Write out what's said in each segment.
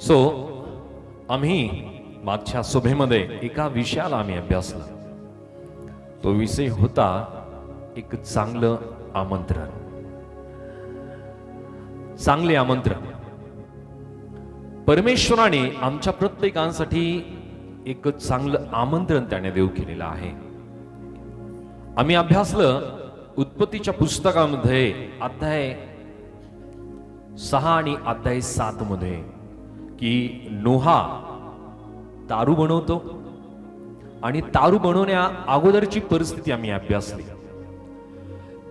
So आम्ही मागच्या सभेमध्ये एका विषयाला आम्ही अभ्यासला. तो विषय होता एक चांगलं आमंत्रण. चांगले आमंत्रण. परमेश्वराने आमच्या प्रत्येकांसाठी एक चांगलं आमंत्रण त्याने देऊ केलेलं आहे. आम्ही अभ्यासलं उत्पत्तीच्या पुस्तकामध्ये अध्याय 6 आणि अध्याय 7 मध्ये की नोहा तारू बनवतो आणि तारू बनवण्या अगोदरची परिस्थिती आम्ही अभ्यासली.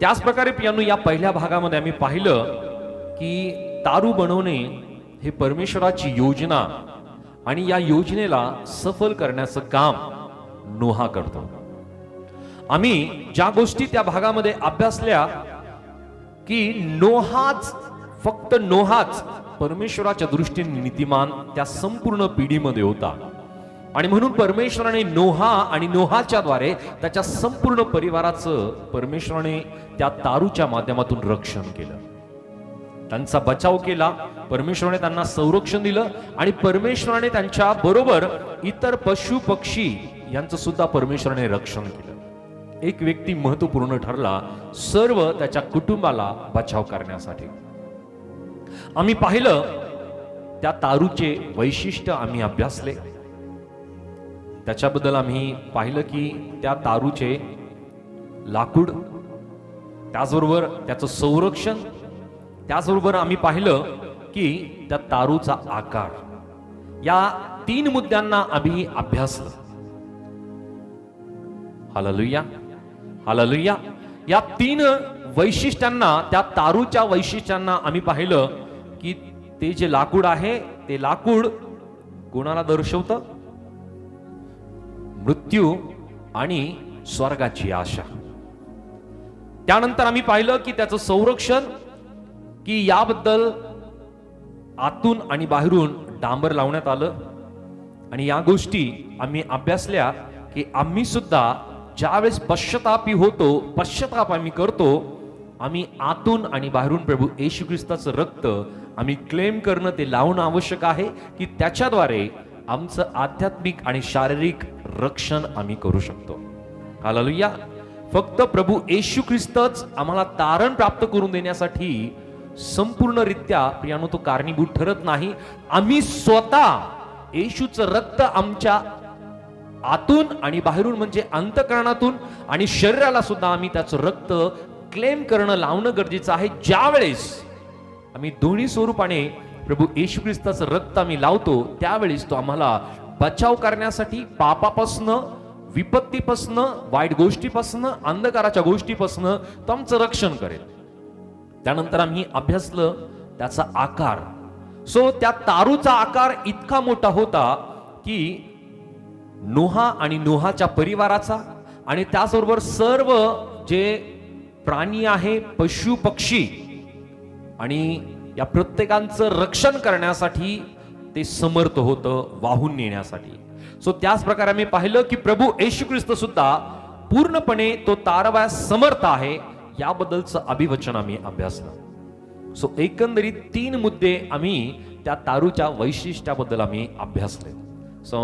त्याच प्रकारे पियानो या पहिल्या भागामध्ये आम्ही पाहिलं की तारू बनवणे हे परमेश्वराची योजना आणि या योजनेला सफल करण्याचं काम नोहा करतो. आम्ही ज्या गोष्टी त्या भागामध्ये अभ्यासल्या की नोहाच, फक्त नोहाच परमेश्वराच्या दृष्टीने नीतिमान त्या संपूर्ण पिढीमध्ये होता आणि म्हणून परमेश्वराने नोहा आणि नोहाच्या द्वारे त्याच्या संपूर्ण परिवाराचं परमेश्वराने त्या तारूच्या माध्यमातून रक्षण केलं, त्यांचा बचाव केला. परमेश्वराने त्यांना संरक्षण दिलं आणि परमेश्वराने त्यांच्या बरोबर इतर पशु पक्षी यांचं सुद्धा परमेश्वराने रक्षण केलं. एक व्यक्ती महत्वपूर्ण ठरला सर्व त्याच्या कुटुंबाला बचाव करण्यासाठी. आम्ही पाहिलं त्या तारूचे वैशिष्ट्य आम्ही अभ्यासले. त्याच्याबद्दल आम्ही पाहिलं की त्या तारूचे लाकूड, त्याचबरोबर त्याचं संरक्षण, त्याचबरोबर आम्ही पाहिलं की त्या तारूचा आकार. या 3 मुद्द्यांना आम्ही अभ्यासलं. Hallelujah, hallelujah. या 3 वैशिष्ट्यांना, त्या तारूच्या वैशिष्ट्यांना आम्ही पाहिलं की ते जे लाकूड आहे ते लाकूड कोणाला दर्शवतं? मृत्यू आणि स्वर्गाची आशा. त्यानंतर आम्ही पाहिलं की त्याचं संरक्षण, की याबद्दल आतून आणि बाहेरून डांबर लावण्यात आलं. आणि या गोष्टी आम्ही अभ्यासल्या की आम्ही सुद्धा ज्यावेळेस पश्चातापी होतो, पश्चाताप आम्ही करतो, आम्ही आतून आणि बाहेरून प्रभू येशू ख्रिस्ताचं रक्त आम्ही क्लेम करणं, ते लावणं आवश्यक आहे की त्याच्याद्वारे आमचं आध्यात्मिक आणि शारीरिक रक्षण आम्ही करू शकतो. हालेलुया. फक्त प्रभू येशू ख्रिस्तच आम्हाला तारण प्राप्त करून देण्यासाठी संपूर्णरित्या प्रियानो तो कारणीभूत ठरत नाही. आम्ही स्वतः येशूचं रक्त आमच्या आतून आणि बाहेरून म्हणजे अंतःकरणातून आणि शरीराला सुद्धा आम्ही त्याचं रक्त क्लेम करणं, लावणं गरजेचं आहे. ज्यावेळेस आम्ही दोन्ही स्वरूपाने प्रभू येशू ख्रिस्ताचं रक्त आम्ही लावतो त्यावेळेस तो आम्हाला बचाव करण्यासाठी, पापापासनं, विपत्तीपासनं, वाईट गोष्टीपासनं, अंधकाराच्या गोष्टीपासनं तो आमचं रक्षण करेल. त्यानंतर आम्ही अभ्यासलं त्याचा आकार. सो त्या तारूचा आकार इतका मोठा होता की नोहा आणि नोहाच्या परिवाराचा आणि त्याचबरोबर सर्व जे प्राणी आहे, पशु पक्षी आणि या प्रत्येकांचं रक्षण करण्यासाठी ते समर्थ होतं, वाहून नेण्यासाठी. सो त्याच प्रकारे आम्ही पाहिलं की प्रभू येशू ख्रिस्त सुद्धा पूर्णपणे तो तारवायस समर्थ आहे, याबद्दलचं अभिवचन आम्ही अभ्यासलं. सो एकंदरीत 3 मुद्दे आम्ही त्या तारूच्या वैशिष्ट्याबद्दल आम्ही अभ्यासले. सो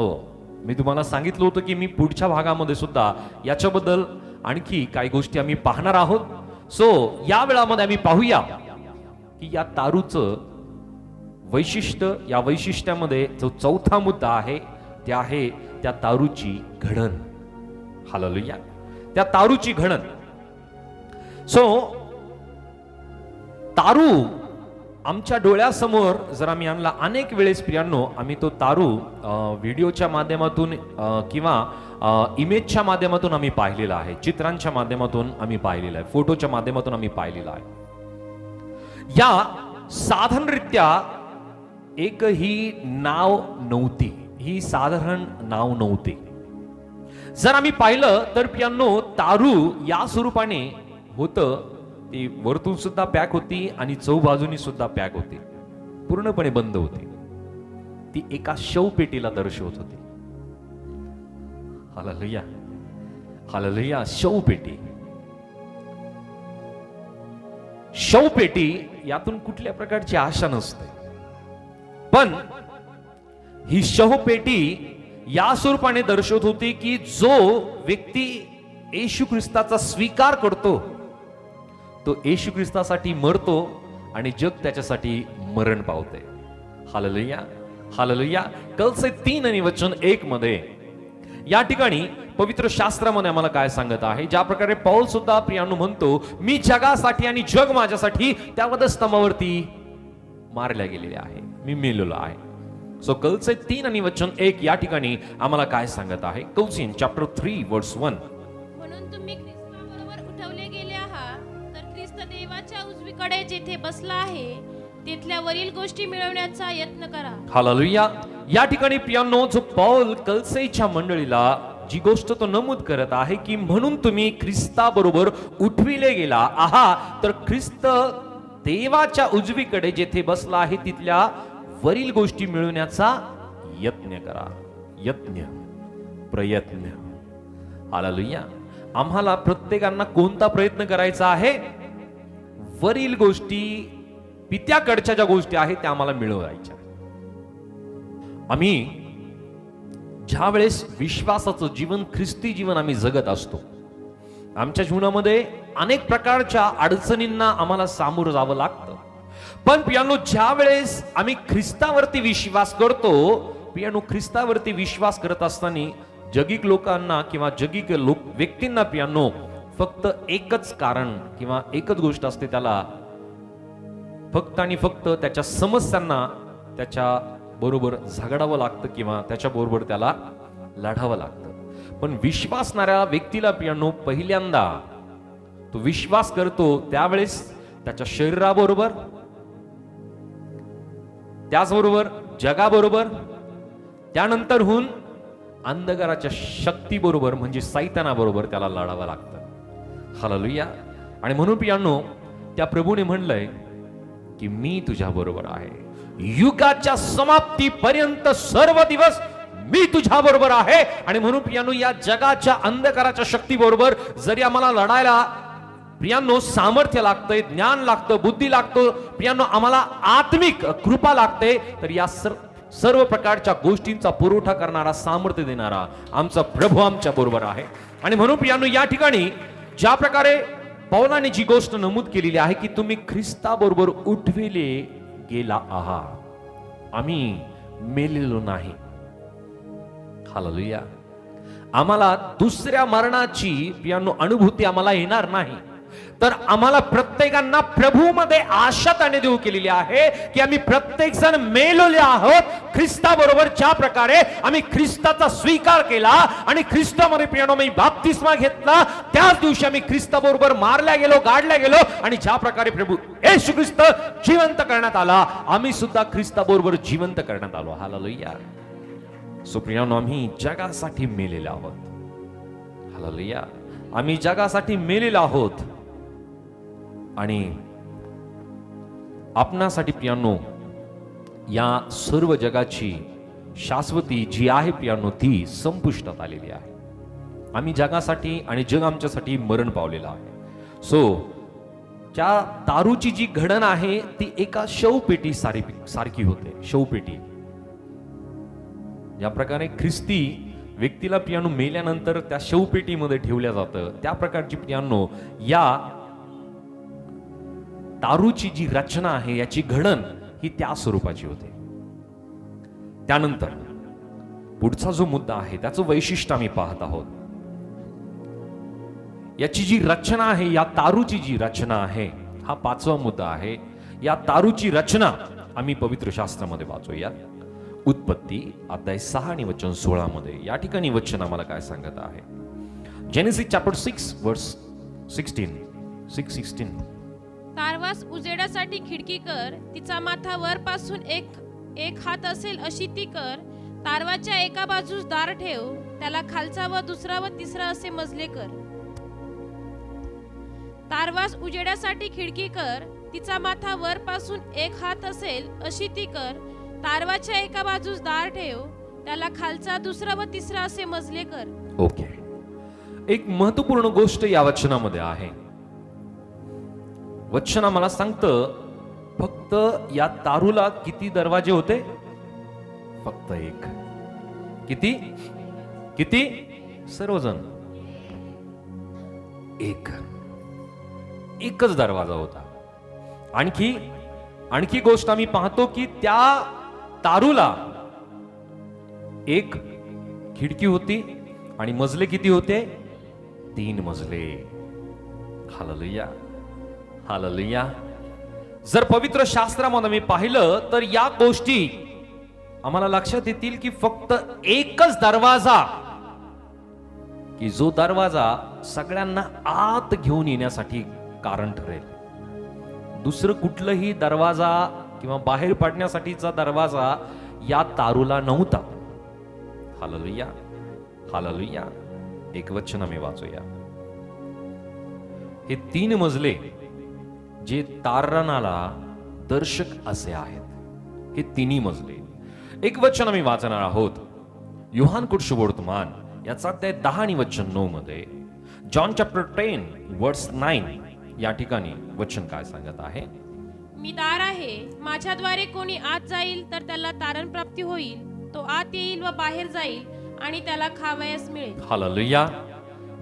मी तुम्हाला सांगितलं होतं की मी पुढच्या भागामध्ये सुद्धा याच्याबद्दल आणखी काही गोष्टी आम्ही पाहणार आहोत. सो या वेळामध्ये आम्ही पाहूया की या तारूचं वैशिष्ट्य. या वैशिष्ट्यामध्ये जो 4था मुद्दा आहे ते आहे त्या तारूची घडण. हालेलुया. त्या तारूची घडण. सो तारू आमच्या डोळ्यासमोर जर आम्ही आणला, अनेक वेळेस प्रियांनो आम्ही तो तारू व्हिडिओच्या माध्यमातून किंवा इमेजच्या माध्यमातून आम्ही पाहिलेला आहे, चित्रांच्या माध्यमातून आम्ही पाहिलेला आहे, फोटोच्या माध्यमातून आम्ही पाहिलेला आहे. या साधारणरित्या एकही नाव नव्हती, ही साधारण नाव नव्हती. जर आम्ही पाहिलं तर प्रियांनो तारू या स्वरूपाने होतं. ती वरतून सुद्धा पॅक होती आणि चौबाजूनी सुद्धा पॅक होती, पूर्णपणे बंद होती. ती एका शवपेटीला दर्शवत होती. Hallelujah, hallelujah. शवपेटी. शवपेटी यातून कुठल्या प्रकारची आशा नसते, पण ही शवपेटी या स्वरूपाने दर्शवत होती की जो व्यक्ती येशू ख्रिस्ताचा स्वीकार करतो तो येशू ख्रिस्तासाठी मरतो आणि जग त्याच्यासाठी मरण पावते. Hallelujah, hallelujah. कलसे 3 आणि वचन 1 मध्ये या ठिकाणी पवित्र शास्त्रामध्ये आम्हाला काय सांगत आहे, ज्या प्रकारे पौल सुद्धा प्रियानो म्हणतो, मी जगासाठी आणि जग माझ्यासाठी त्या वधस्तंभावरती मारल्या गेलेले आहे, मी मेलेलो आहे. सो कलसे 3 आणि वचन 1 या ठिकाणी आम्हाला काय सांगत आहे. कलसीन चॅप्टर 3 वर्स 1. म्हणून तुम्ही ख्रिस्ताबरोबर उठवले गेले आहात, तर ख्रिस्त देवाच्या उजवीकडे जेथे बसला आहे तिथल्या वरील गोष्टी मिळवण्याचा यत्न करा. हालेलुया. या ठिकाणी प्रियानो जो पौल कलसेच्या मंडळीला जी गोष्ट तो नमूद करत आहे की म्हणून तुम्ही ख्रिस्ताबरोबर उठविले गेला आहात, तर ख्रिस्त देवाच्या उजवीकडे जेथे बसला आहे तिथल्या वरील गोष्टी मिळवण्याचा यत्न करा. यत्न, प्रयत्न. हालेलुया. आम्हाला प्रत्येकांना कोणता प्रयत्न करायचा आहे? वरील गोष्टी, पित्याकडच्या ज्या गोष्टी आहेत त्या आम्हाला मिळवायच्या. आम्ही ज्या वेळेस विश्वासाचं जीवन, ख्रिस्ती जीवन आम्ही जगत असतो, आमच्या जीवनामध्ये अनेक प्रकारच्या अडचणींना आम्हाला सामोरं जावं लागतं. पण पियानो ज्या वेळेस आम्ही ख्रिस्तावरती विश्वास करतो, पियानो ख्रिस्तावरती विश्वास करत असताना जगिक लोकांना किंवा जगिक व्यक्तींना पियानो फक्त एकच कारण किंवा एकच गोष्ट असते, त्याला फक्त आणि फक्त त्याच्या समस्यांना त्याच्या बरोबर झगडावं लागतं किंवा त्याच्या बरोबर त्याला लढावं लागतं. पण विश्वासणाऱ्या व्यक्तीला पियानो पहिल्यांदा तो विश्वास करतो त्यावेळेस त्याच्या शरीराबरोबर, त्याचबरोबर जगाबरोबर, त्यानंतरहून अंधकाराच्या शक्तीबरोबर म्हणजे सैतानाबरोबर त्याला लढावं लागतं. हालेलुया. आणि म्हणून पियानो त्या प्रभूने म्हणलंय की मी तुझ्या बरोबर आहे, युगाच्या समाप्तीपर्यंत सर्व दिवस मी तुझ्या बरोबर आहे. आणि म्हणून पियानो या जगाच्या अंधकाराच्या शक्ती बरोबर जरी आम्हाला लढायला प्रियांनो सामर्थ्य लागतंय, ज्ञान लागतं, बुद्धी लागतो, प्रियांनो आम्हाला आत्मिक कृपा लागते, तर या सर्व प्रकारच्या गोष्टींचा पुरवठा करणारा, सामर्थ्य देणारा आमचा प्रभू आमच्या बरोबर आहे. आणि म्हणून प्रियांनो या ठिकाणी ज्या प्रकारे पौलाने जी गोष्ट नमूद केलेली आहे की तुम्ही ख्रिस्ताबरोबर उठविले गेला आहात, आम्ही मेलेलो नाही. हालेलुया. आम्हाला दुसऱ्या मरणाची पियानो अनुभूती आम्हाला येणार नाही, तर आम्हाला प्रत्येकांना प्रभूमध्ये आशा त्याने देऊ केलेली आहे की आम्ही प्रत्येक जण मेलेले आहोत. ख्रिस्ताबरोबर ज्या प्रकारे आम्ही ख्रिस्ताचा स्वीकार केला आणि ख्रिस्तामध्ये पियानो मी बाप्तिस्मा घेतला, त्याच दिवशी आम्ही ख्रिस्ताबरोबर मारल्या गेलो, गाडल्या गेलो. आणि ज्या प्रकारे प्रभू येशू ख्रिस्त जिवंत करण्यात आला, आम्ही सुद्धा ख्रिस्ताबरोबर जिवंत करण्यात आलो. हालेलुया. सो प्रियानो आम्ही जगासाठी मेलेले आहोत. हालेलुया. आम्ही जगासाठी मेलेले आहोत आणि आपणासाठी प्रियानो या सर्व जगाची शाश्वती जी आहे प्रियानो ती संपुष्टात आलेली आहे. आम्ही जगासाठी आणि जग आमच्यासाठी मरण पावलेलं आहे. सो त्या दारूची जी घडण आहे ती एका शवपेटी सारखी होते. शवपेटी ज्या प्रकारे ख्रिस्ती व्यक्तीला पियानो मेल्यानंतर त्या शवपेटीमध्ये ठेवल्या जातं, त्या प्रकारची पियानो या दारूची जी रचना आहे याची घडण ही त्या स्वरूपाची होते. त्यानंतर पुढचा जो मुद्दा आहे त्याचं वैशिष्ट्य आम्ही पाहत आहोत. याची जी रचना आहे, या दारूची जी रचना आहे, हा 5वा मुद्दा आहे. या दारूची रचना आम्ही पवित्र शास्त्रामध्ये वाचूया. उत्पत्ती अध्याय 6 आणि वचन 16 मध्ये या ठिकाणी वचन आम्हाला काय सांगत आहे. जेनेसिस चॅप्टर 6 वर्स 16. तारवास उजेडासाठी खिडकी कर, तिचा माथा वरपासून एक हात असेल अशी ती कर. तारवाच्या एका बाजूस दार ठेव, त्याला खालचा व दुसरा व तिसरा असे मजले कर. तारवास उजेडासाठी खिडकी कर, तिचा माथा वरपासून 1 हात असेल अशी ती कर. तारवाच्या एका बाजूस दार ठेव, त्याला खालचा, दुसरा व तिसरा असे मजले कर. ओके. एक महत्वपूर्ण गोष्ट या वचनामध्ये आहे. वचन आम्हाला सांगतं फक्त या दारूला किती दरवाजे होते? फक्त एक. किती किती? सर्वजण एक. एकच दरवाजा होता. आणखी गोष्ट आम्ही पाहतो की त्या तारूला एक खिडकी होती आणि मजले किती होते? 3 मजले. Hallelujah, hallelujah. जर पवित्र शास्त्रामध्ये मी पाहिलं तर या गोष्टी आम्हाला लक्षात येतील की फक्त एकच दरवाजा, की जो दरवाजा सगळ्यांना आत घेऊन येण्यासाठी कारण ठरेल. दुसरं कुठलंही दरवाजा किंवा बाहेर पडण्यासाठीचा दरवाजा या तारूला नव्हता. Hallelujah, hallelujah. एक वचन आम्ही वाचूया. हे 3 मजले जे तारणाला दर्शक असे आहेत, हे 3 मजले. एक वचन आम्ही वाचणार आहोत. योहान कुशवर्तमान याचा अध्याय 10 आणि वचन 9 मध्ये, जॉन चॅप्टर 10 वर्स 9 या ठिकाणी वचन काय सांगत आहे? मी दार आहे, माझ्याद्वारे कोणी आत जाईल तर त्याला तारण प्राप्ती होईल. तो आत येईल व बाहेर जाईल आणि त्याला खावयास मिळेल. हालेलुया.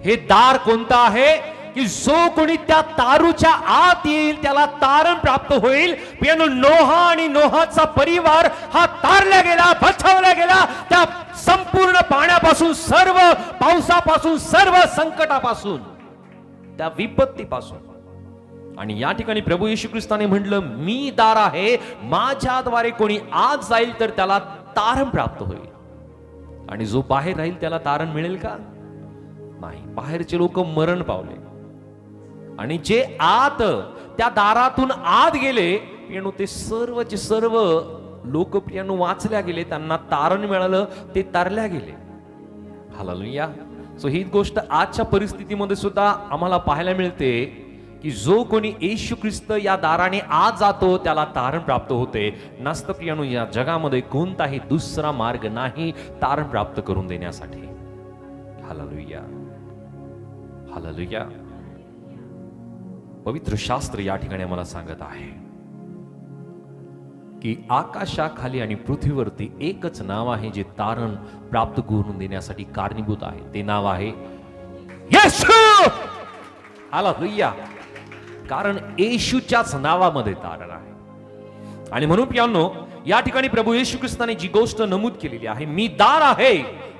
हे दार कोणतं आहे? की जो कोणी त्या तारूच्या आत येईल त्याला तारण प्राप्त होईल. पियानो नोहा आणि नोहाचा परिवार हा तारला गेला, बचावला गेला त्या संपूर्ण पाण्यापासून, सर्व पावसापासून, सर्व संकटापासून, त्या विपत्तीपासून. आणि या ठिकाणी प्रभू येशू ख्रिस्ताने म्हटलं, मी दार आहे, माझ्याद्वारे कोणी आत जाईल तर त्याला तारण प्राप्त होईल. आणि जो बाहेर राहील त्याला तारण मिळेल का? नाही. बाहेरचे लोक मरण पावले आणि जे आत त्या दारातून आत गेले पियानो, ते सर्वचे सर्व लोक पियानो वाचल्या गेले, त्यांना तारण मिळालं, ते तारल्या गेले. हालेलुया. सो ही गोष्ट आजच्या परिस्थितीमध्ये सुद्धा आम्हाला पाहायला मिळते की जो कोणी येशू ख्रिस्त या दाराने आत जातो त्याला तारण प्राप्त होते. नसतं पियानो, या जगामध्ये कोणताही दुसरा मार्ग नाही तारण प्राप्त करून देण्यासाठी. Hallelujah, hallelujah. पवित्र शास्त्र या ठिकाणी आम्हाला सांगत आहे की आकाशाखाली आणि पृथ्वीवरती एकच नाव आहे जे तारण प्राप्त करून देण्यासाठी कारणीभूत आहे. ते नाव आहे येशू. हालेलुया. कारण येशूच्याच नावामध्ये तारण आहे. आणि म्हणून पियानो, या ठिकाणी प्रभू येशू ख्रिस्ताने जी गोष्ट नमूद केलेली आहे, मी दार आहे,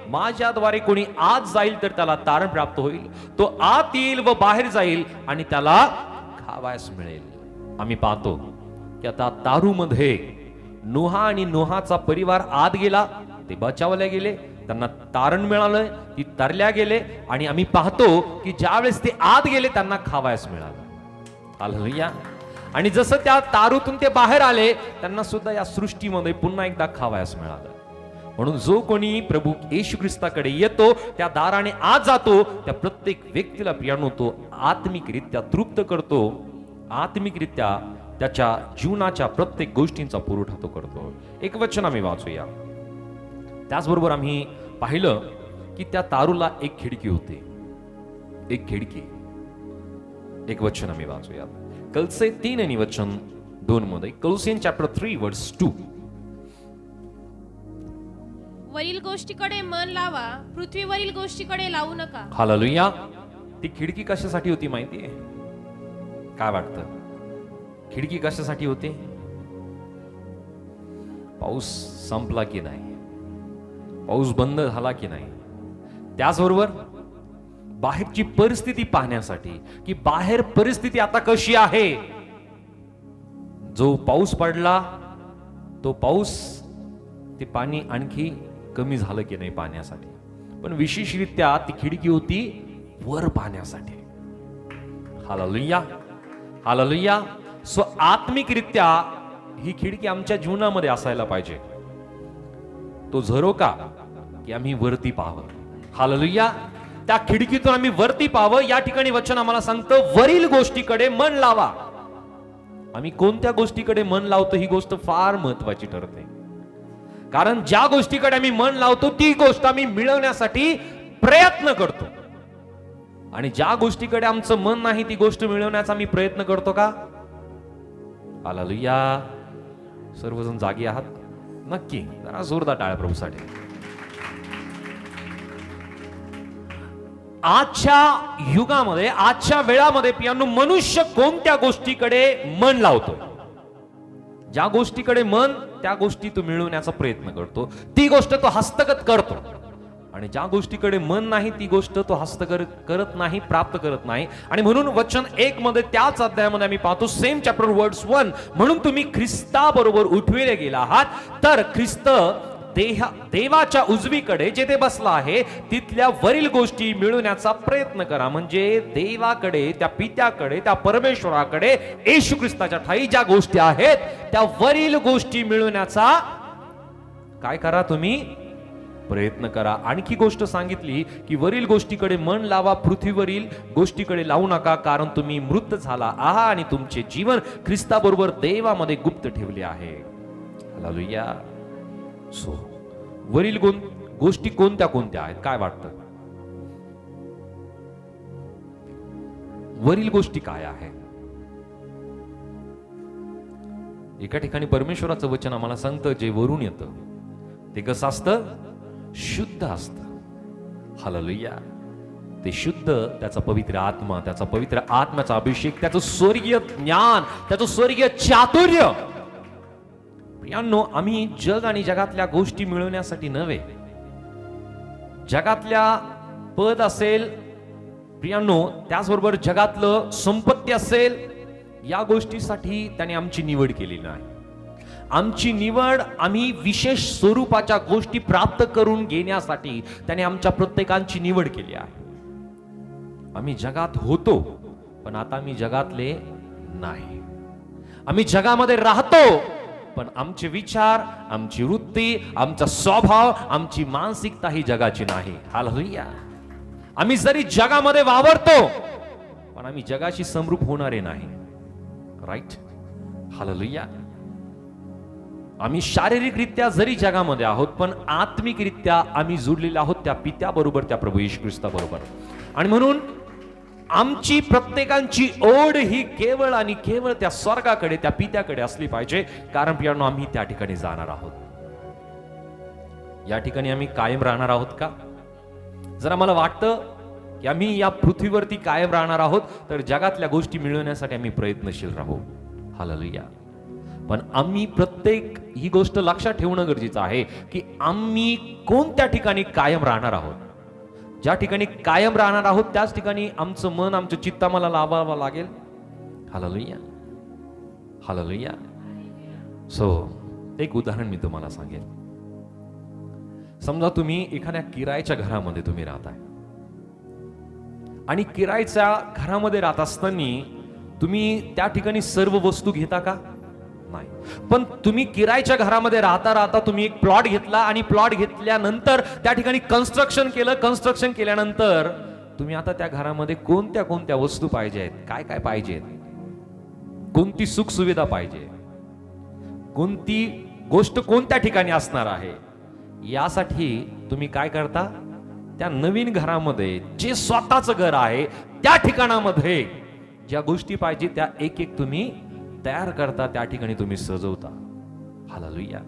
माझ्याद्वारे कोणी आत जाईल तर त्याला तारण प्राप्त होईल. तो आत येईल व बाहेर जाईल आणि त्याला खावयास मिळेल. आम्ही पाहतो की आता तारूमध्ये नोहा आणि नोहाचा परिवार आत गेला, ते बचावले गेले, त्यांना तारण मिळालं, ती तरल्या गेले. आणि आम्ही पाहतो की ज्यावेळेस ते आत गेले त्यांना खावयास मिळालं. हालेलुया. आणि जसं त्या तारूतून ते बाहेर आले त्यांना सुद्धा या सृष्टीमध्ये पुन्हा एकदा खावयास मिळालं. म्हणून जो कोणी प्रभू येशू ख्रिस्ताकडे येतो, त्या दाराने आत जातो, त्या प्रत्येक व्यक्तीला प्रियानो तो आत्मिकरित्या तृप्त करतो. आत्मिकरित्या त्याच्या जीवनाच्या प्रत्येक गोष्टींचा पुरवठा तो करतो. एक वचन आम्ही वाचूया. त्याचबरोबर आम्ही पाहिलं की त्या तारूला एक खिडकी होती. एक खिडकी. एक वचन आम्ही वाचूया. कलसे 3 आणि वचन 2 मध्ये, कलोसियन चॅप्टर 3 वर्स 2. वरील गोष्टीकडे मन लावा, पृथ्वीवरील गोष्टीकडे लावू नका. हालेलुया. ती खिडकी कशासाठी होती माहितीये? काय वाटतं? खिडकी कशासाठी होती? पाऊस संपला की नाही, पाऊस बंद झाला की नाही, त्याचबरोबर बाहेरची परिस्थिती पाहण्यासाठी की बाहेर परिस्थिती आता कशी आहे. जो पाऊस पडला तो पाऊस, ते पाणी आणखी कमी झालं की नाही पाहण्यासाठी. पण विशेषरित्या ती खिडकी होती वर पाहण्यासाठी. Hallelujah, hallelujah. सो आत्मिकरित्या ही खिडकी आमच्या जीवनामध्ये असायला पाहिजे. तो झरोका की आम्ही वरती पाहावं. हालेलुया. त्या खिडकीतून आम्ही वरती पाहावं. या ठिकाणी वचन आम्हाला सांगतं, वरील गोष्टीकडे मन लावा. आम्ही कोणत्या गोष्टीकडे मन लावतो ही गोष्ट फार महत्वाची ठरते. कारण ज्या गोष्टीकडे आम्ही मन लावतो ती गोष्ट आम्ही मिळवण्यासाठी प्रयत्न करतो. आणि ज्या गोष्टीकडे आमचं मन नाही ती गोष्ट मिळवण्याचा आम्ही प्रयत्न करतो का? हालेलुया. सर्वजण जागी आहात? नक्की जरा जोरदार टाळ्या प्रभूसाठी. आजच्या युगामध्ये, आजच्या वेळामध्ये पियानो, मनुष्य कोणत्या गोष्टीकडे मन लावतो? ज्या गोष्टीकडे मन, त्या गोष्टी तो मिळवण्याचा प्रयत्न करतो, ती गोष्ट तो हस्तगत करतो. आणि ज्या गोष्टीकडे मन नाही, ती गोष्ट तो हस्तगत करत नाही, प्राप्त करत नाही. आणि म्हणून वचन 1 मध्ये, त्याच अध्यायामध्ये आम्ही पाहतो, सेम चॅप्टर वर्ड्स 1, म्हणून तुम्ही ख्रिस्ताबरोबर उठविले गेला आहात, तर ख्रिस्त देवाच्या उजवीकडे जेथे बसला आहे तिथल्या वरील गोष्टी मिळवण्याचा प्रयत्न करा. म्हणजे देवाकडे, त्या पित्याकडे, त्या परमेश्वराकडे, येशू ख्रिस्ताच्या ठाई ज्या गोष्टी आहेत त्या वरील गोष्टी मिळवण्याचा काय करा? तुम्ही प्रयत्न करा. आणखी गोष्ट सांगितली की वरील गोष्टीकडे मन लावा, पृथ्वीवरील गोष्टीकडे लावू नका, कारण तुम्ही मृत झाला आहात आणि तुमचे जीवन ख्रिस्ताबरोबर देवामध्ये गुप्त ठेवले आहे. हालेलुया. वरील गोष्टी कोणत्या कोणत्या आहेत? काय वाटतं? वरील गोष्टी काय आहे? एका ठिकाणी परमेश्वराचं वचन आम्हाला सांगतं, जे वरून येतं ते कसं असतं? शुद्ध असतं. हालेलुया. ते शुद्ध, त्याचा पवित्र आत्मा, त्याचा पवित्र आत्म्याचा अभिषेक, त्याचं स्वर्गीय ज्ञान, त्याचं स्वर्गीय चातुर्य. प्रियांनो, आम्ही जग आणि जगातल्या गोष्टी मिळवण्यासाठी नव्हे, जगातल्या पद असेल प्रियांनो, त्याचबरोबर जगातलं संपत्ती असेल, या गोष्टीसाठी त्याने आमची निवड केली नाही. आमची निवड आम्ही विशेष स्वरूपाच्या गोष्टी प्राप्त करून घेण्यासाठी त्याने आमच्या प्रत्येकांची निवड केली आहे. आम्ही जगात होतो, पण आता आम्ही जगातले नाही. आम्ही जगामध्ये राहतो, पण आमचे विचार, आमची वृत्ती, आमचा स्वभाव, आमची मानसिकता ही जगाची नाही. हालेलुया. आम्ही जरी जगामध्ये वावरतो, पण आम्ही जगाशी समरूप होणारे नाही. राईट. हालेलुया. आम्ही शारीरिकरित्या जरी जगामध्ये आहोत, पण आत्मिकरित्या आम्ही जुडलेले आहोत त्या पित्याबरोबर, त्या प्रभू येशू ख्रिस्ताबरोबर. आणि म्हणून आमची प्रत्येकांची ओढ ही केवळ आणि केवळ त्या स्वर्गाकडे, त्या पित्याकडे असली पाहिजे. कारण प्रियांनो, आम्ही त्या ठिकाणी जाणार आहोत. या ठिकाणी आम्ही कायम राहणार आहोत का? जर आम्हाला वाटतं की आम्ही या पृथ्वीवरती कायम राहणार आहोत, तर जगातल्या गोष्टी मिळवण्यासाठी आम्ही प्रयत्नशील राहू. हालेलुया. पण आम्ही प्रत्येक ही गोष्ट लक्षात ठेवणं गरजेचं आहे की आम्ही कोणत्या ठिकाणी कायम राहणार आहोत. ज्या ठिकाणी कायम राहणार आहोत त्याच ठिकाणी आमचं मन, आमचं चित्त आम्हाला लावावं लागेल. हालेलुया. हालेलुया. एक उदाहरण मी तुम्हाला सांगेन. समजा तुम्ही एखाद्या किरायच्या घरामध्ये तुम्ही राहताय, आणि किरायच्या घरामध्ये राहत असताना तुम्ही त्या ठिकाणी सर्व वस्तू घेता का? नाही. पण तुम्ही किरायच्या घरामध्ये राहता राहता तुम्ही एक प्लॉट घेतला, आणि प्लॉट घेतल्यानंतर त्या ठिकाणी कन्स्ट्रक्शन केलं. कन्स्ट्रक्शन केल्यानंतर तुम्ही आता त्या घरामध्ये कोणत्या कोणत्या वस्तू पाहिजेत, काय काय पाहिजेत, कोणती सुख सुविधा पाहिजे, कोणती गोष्ट कोणत्या ठिकाणी असणार आहे, यासाठी तुम्ही काय करता? त्या नवीन घरामध्ये, जे स्वतःचं घर आहे त्या ठिकाणामध्ये ज्या गोष्टी पाहिजे त्या एक एक तुम्ही तयार करता, त्या ठिकाणी तुम्ही सजवता. हालेलुया.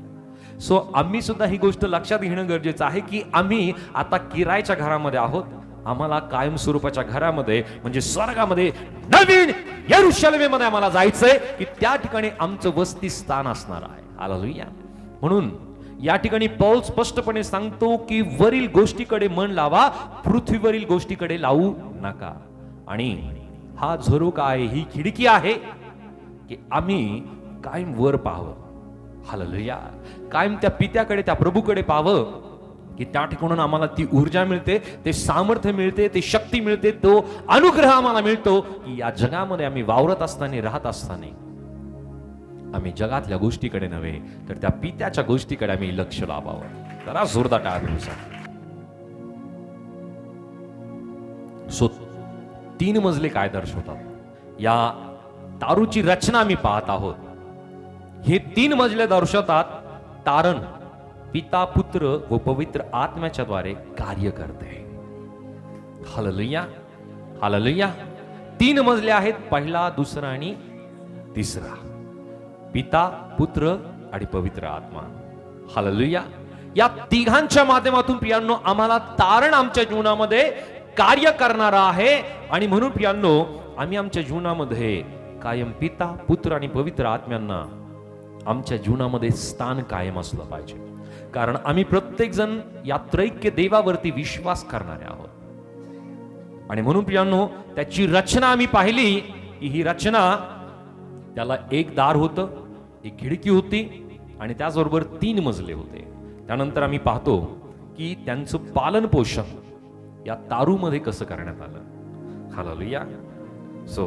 आम्ही सुद्धा ही गोष्ट लक्षात घेणं गरजेचं आहे की आम्ही आता किरायच्या घरामध्ये आहोत. आम्हाला कायम स्वरूपाच्या घरामध्ये, म्हणजे स्वर्गामध्ये, नवीन यरुशलेममध्ये आम्हाला जायचंय की त्या ठिकाणी आमचं वस्ती स्थान असणार आहे. हालेलुया. म्हणून या ठिकाणी पौल स्पष्टपणे सांगतो की वरील गोष्टीकडे मन लावा, पृथ्वीवरील गोष्टीकडे लावू नका. आणि हा झरोका आहे, ही खिडकी आहे की आम्ही कायम वर पाहावं. हालेलुया. कायम त्या पित्याकडे, त्या प्रभूकडे पाहावं की त्या ठिकाणून आम्हाला ती ऊर्जा मिळते, ते सामर्थ्य मिळते, ते शक्ती मिळते, तो अनुग्रह आम्हाला मिळतो की या जगामध्ये आम्ही वावरत असताना, राहत असताना आम्ही जगातल्या गोष्टीकडे नव्हे, तर त्या पित्याच्या गोष्टीकडे आम्ही लक्ष लावावं. जरा जोरदार टाळ्या. 3 मजले काय दर्शवतात? या तारूची रचना आम्ही पाहत आहोत. हे 3 मजले दर्शवतात तारण पिता, पुत्र व पवित्र आत्म्याच्या द्वारे कार्य करते. हालेलुया. हालेलुया. 3 मजले आहेत, पहिला, दुसरा आणि तिसरा. पिता, पुत्र आणि पवित्र आत्मा. हालेलुया. या तिघांच्या माध्यमातून प्रियांनो आम्हाला तारण आमच्या जीवनामध्ये कार्य करणारा आहे. आणि म्हणून प्रियांनो आम्ही आमच्या जीवनामध्ये कायम पिता, पुत्र आणि पवित्र आत्म्यांना आमच्या जीवनामध्ये स्थान कायम असलं पाहिजे. कारण आम्ही प्रत्येक जण या त्रैक्य देवावरती विश्वास करणारे आहोत. आणि म्हणून प्रियांनो त्याची रचना आम्ही पाहिली की ही रचना, त्याला एक दार होतं, एक खिडकी होती आणि त्याचबरोबर 3 मजले होते. त्यानंतर आम्ही पाहतो की त्यांचं पालन पोषण या तारूमध्ये कसं करण्यात आलं. हालेलुया. सो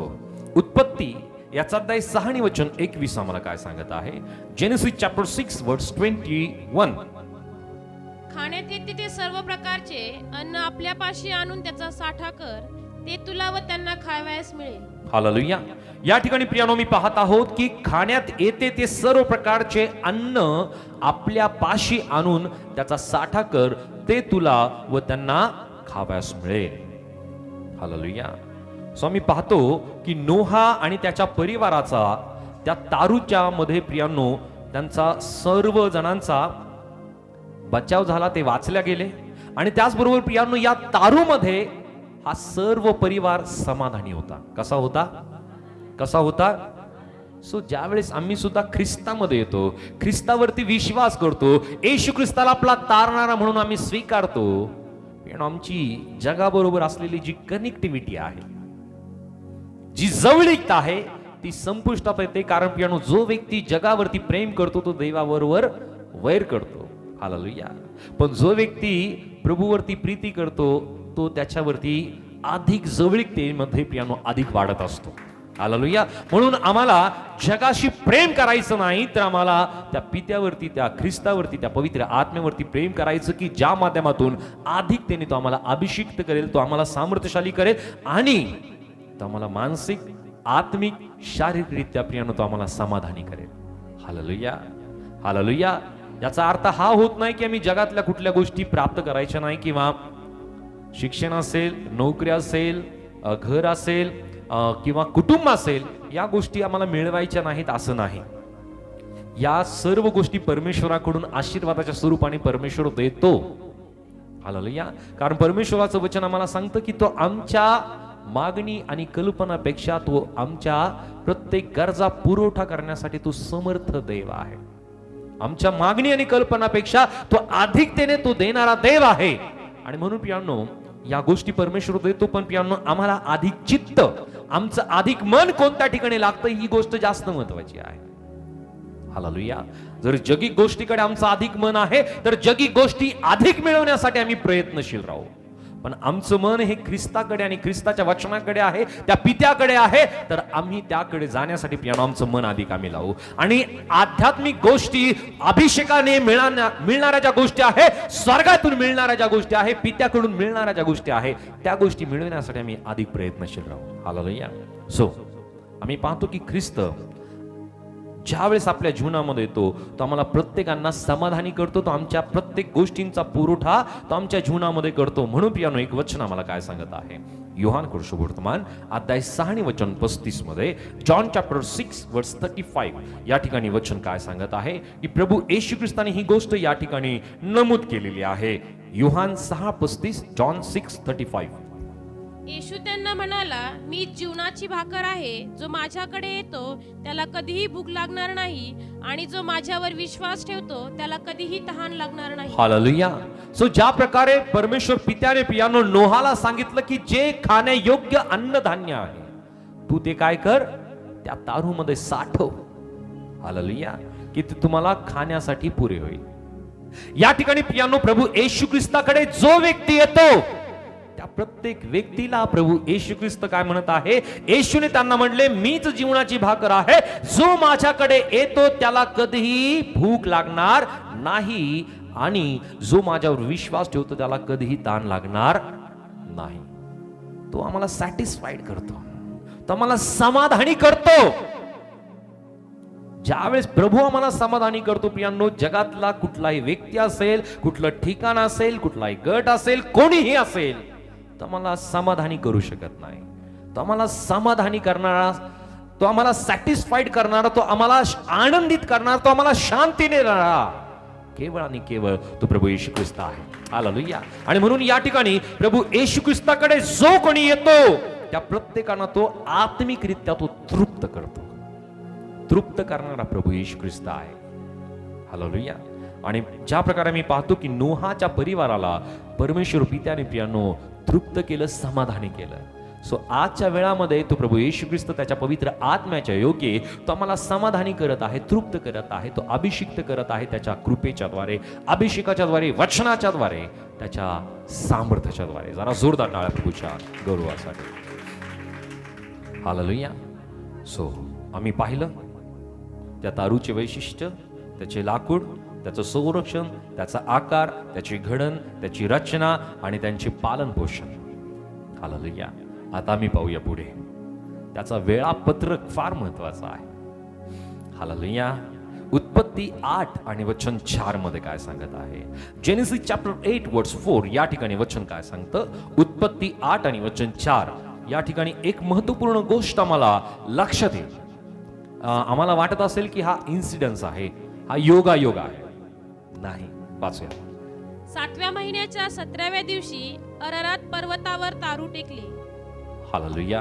उत्पत्ती याचा अध्याय 6 आणि वचन 21 आम्हाला काय सांगत आहे. जेनेसिस चॅप्टर 6 वर्स 21. खाण्यात येते ते सर्व प्रकारचे अन्न आपल्यापाशी आणून त्याचा साठा कर, ते तुला व त्यांना खावयास मिळेल. हालेलुया. या ठिकाणी प्रियानो मी पाहत आहोत की खाण्यात येते ते सर्व प्रकारचे अन्न आपल्या पाशी आणून त्याचा साठा कर, ते तुला व त्यांना खावयास मिळेल. हालेलुया. सो आम्ही पाहतो की नोहा आणि त्याच्या परिवाराचा त्या तारूच्या मध्ये प्रियांनो त्यांचा सर्व जणांचा बचाव झाला, ते वाचल्या गेले. आणि त्याचबरोबर प्रियांनो या तारूमध्ये हा सर्व परिवार समाधानी होता. कसा होता? कसा होता? सो ज्यावेळेस आम्ही सुद्धा ख्रिस्तामध्ये येतो, ख्रिस्तावरती विश्वास करतो, येशू ख्रिस्ताला आपला तारणारा म्हणून आम्ही स्वीकारतो, आमची जगाबरोबर असलेली जी कनेक्टिव्हिटी आहे, जी जवळीकता आहे, ती संपुष्टात येते. कारण पियानो जो व्यक्ती जगावरती प्रेम करतो तो देवाबरोबर वैर करतो. हालेलुया. पण जो व्यक्ती प्रभूवरती प्रीती करतो तो त्याच्यावरती अधिक जवळीकतेमध्ये पियानो अधिक वाढत असतो. हालेलुया. म्हणून आम्हाला जगाशी प्रेम करायचं नाही, तर आम्हाला त्या पित्यावरती, त्या ख्रिस्तावरती, त्या पवित्र आत्म्यावरती प्रेम करायचं की ज्या माध्यमातून अधिकतेने तो आम्हाला अभिषिक्त करेल, तो आम्हाला सामर्थ्यशाली करेल आणि तो आम्हाला मानसिक, आत्मिक, शारीरिकरित्या प्रियानो तो आम्हाला समाधानी करेल. हालेलुया. हालेलुया. याचा अर्थ हा होत नाही की आम्ही जगातल्या कुठल्या गोष्टी प्राप्त करायच्या नाही, किंवा शिक्षण असेल, नोकरी असेल, घर असेल किंवा कुटुंब असेल, या गोष्टी आम्हाला मिळवायच्या नाहीत असं नाही. या सर्व गोष्टी परमेश्वराकडून आशीर्वादाच्या स्वरूपाने परमेश्वर देतो. हालेलुया. कारण परमेश्वराचं वचन आम्हाला सांगतं की तो आमच्या मागणी आणि कल्पनापेक्षा तो आमच्या प्रत्येक गरजा पुरवठा करण्यासाठी तो समर्थ देव आहे. आमच्या मागणी आणि कल्पनापेक्षा तो अधिकतेने तो देणारा देव आहे. आणि म्हणून प्रियांनो या गोष्टी परमेश्वर देतो, पण प्रियांनो आम्हाला अधिक चित्त, आमचं अधिक मन कोणत्या ठिकाणी लागतं ही गोष्ट जास्त महत्वाची आहे. हालेलुया. जर जगी गोष्टीकडे आमचं अधिक मन आहे तर जगी गोष्टी अधिक मिळवण्यासाठी आम्ही प्रयत्नशील राहू. पण आमचं मन हे ख्रिस्ताकडे आणि ख्रिस्ताच्या वचनाकडे आहे, त्या पित्याकडे आहे, तर आम्ही त्याकडे जाण्यासाठी प्रियांनो आमचं मन अधिक आम्ही लावू. आणि आध्यात्मिक गोष्टी, अभिषेकाने मिळणाऱ्या ज्या गोष्टी आहे, स्वर्गातून मिळणाऱ्या ज्या गोष्टी आहे, पित्याकडून मिळणाऱ्या ज्या गोष्टी आहे, त्या गोष्टी मिळवण्यासाठी आम्ही अधिक प्रयत्नशील राहू. हालेलुया. सो आम्ही पाहतो की ख्रिस्त ज्यावेळेस आपल्या जीवनामध्ये येतो तो आम्हाला प्रत्येकांना समाधानी करतो, तो आमच्या प्रत्येक गोष्टींचा पुरवठा तो आमच्या जीवनामध्ये करतो. म्हणून प्रियानो एक वचन आम्हाला काय सांगत आहे. योहान वर्तमान अध्याय 6 आणि वचन 35 मध्ये, जॉन चॅप्टर 6 वर्स 35 या ठिकाणी वचन काय सांगत आहे की प्रभू येशू ख्रिस्ताने ही गोष्ट या ठिकाणी नमूद केलेली आहे. योहान 6:35, जॉन 6:35. येशू त्यांना म्हणाला, मी जीवनाची भाकर आहे, जो माझ्याकडे येतो त्याला कधीही भूक लागणार नाही, आणि जो माझ्यावर विश्वास ठेवतो त्याला कधीही तहान लागणार नाही. हालेलुया. सो ज्या प्रकारे परमेश्वर पित्याने पियानो नोहाला सांगितलं की जे खाण्यायोग्य अन्नधान्य आहे तू ते काय कर, त्या तारूमध्ये साठव. हालेलुया. की ते तुम्हाला खाण्यासाठी पुरे होईल. या ठिकाणी पियानो प्रभू येशू ख्रिस्ताकडे जो व्यक्ती येतो त्या प्रत्येक व्यक्तीला प्रभू येशू ख्रिस्त काय म्हणत आहे. येशूने त्यांना म्हणले, मीच जीवनाची भाकर आहे, जो माझ्याकडे येतो त्याला कधीही भूक लागणार नाही, आणि जो माझ्यावर विश्वास ठेवतो त्याला कधीही ताण लागणार नाही. तो आम्हाला सॅटिस्फाईड करतो, तो आम्हाला समाधानी करतो. ज्यावेळेस प्रभू आम्हाला समाधानी करतो प्रियांनो, जगातला कुठलाही व्यक्ती असेल, कुठलं ठिकाण असेल, कुठलाही गट असेल, कोणीही असेल, तो आम्हाला समाधानी करू शकत नाही. तो आम्हाला समाधानी करणारा, तो आम्हाला सॅटिस्फाईड करणारा, तो आम्हाला आनंदित करणारा, तो आम्हाला शांती देणारा केवळ आणि केवळ तो प्रभू येशू ख्रिस्त आहे. हालेलुया. आणि म्हणून या ठिकाणी प्रभू येशू ख्रिस्ताकडे जो कोणी येतो त्या प्रत्येकांना तो आत्मिकरित्या तो तृप्त करतो. तृप्त करणारा प्रभू येशू ख्रिस्त आहे. हालेलुया. आणि ज्या प्रकारे मी पाहतो की नोहाच्या परिवाराला परमेश्वर पित्याने प्रियानो तृप्त केलं, समाधानी केलं. सो आजच्या वेळामध्ये तो प्रभू येशू ख्रिस्त त्याच्या पवित्र आत्म्याच्या योगे तो आम्हाला समाधानी करत आहे, तृप्त करत आहे, तो अभिषिक्त करत आहे त्याच्या कृपेच्या द्वारे, अभिषेकाच्या द्वारे, वचनाच्या द्वारे, त्याच्या सामर्थ्याच्या द्वारे. जरा जोरदार टाळ्या प्रभूच्या गौरवासाठी. हालेलुया. सो आम्ही पाहिलं त्या तारूचे वैशिष्ट्य, त्याचे लाकूड, त्याचं संरक्षण, त्याचा आकार, त्याची घडण, त्याची रचना आणि त्यांचे पालन पोषण. हालेलुया. आता आम्ही पाहूया पुढे त्याचा वेळापत्रक फार महत्वाचा आहे. हालेलुया. उत्पत्ती 8 आणि वचन 4 मध्ये काय सांगत आहे? जेनेसिस चॅप्टर 8 वर्स 4 या ठिकाणी वचन काय सांगतं? उत्पत्ती 8 आणि वचन 4 या ठिकाणी एक महत्वपूर्ण गोष्ट आम्हाला लक्षात येईल. आम्हाला वाटत असेल की हा इन्सिडन्स आहे, हा योगायोग आहे. नाही, वाचूया. 7व्या महिन्याच्या 17व्या दिवशी अरारात पर्वतावर तारू टेकली. हालेलुया.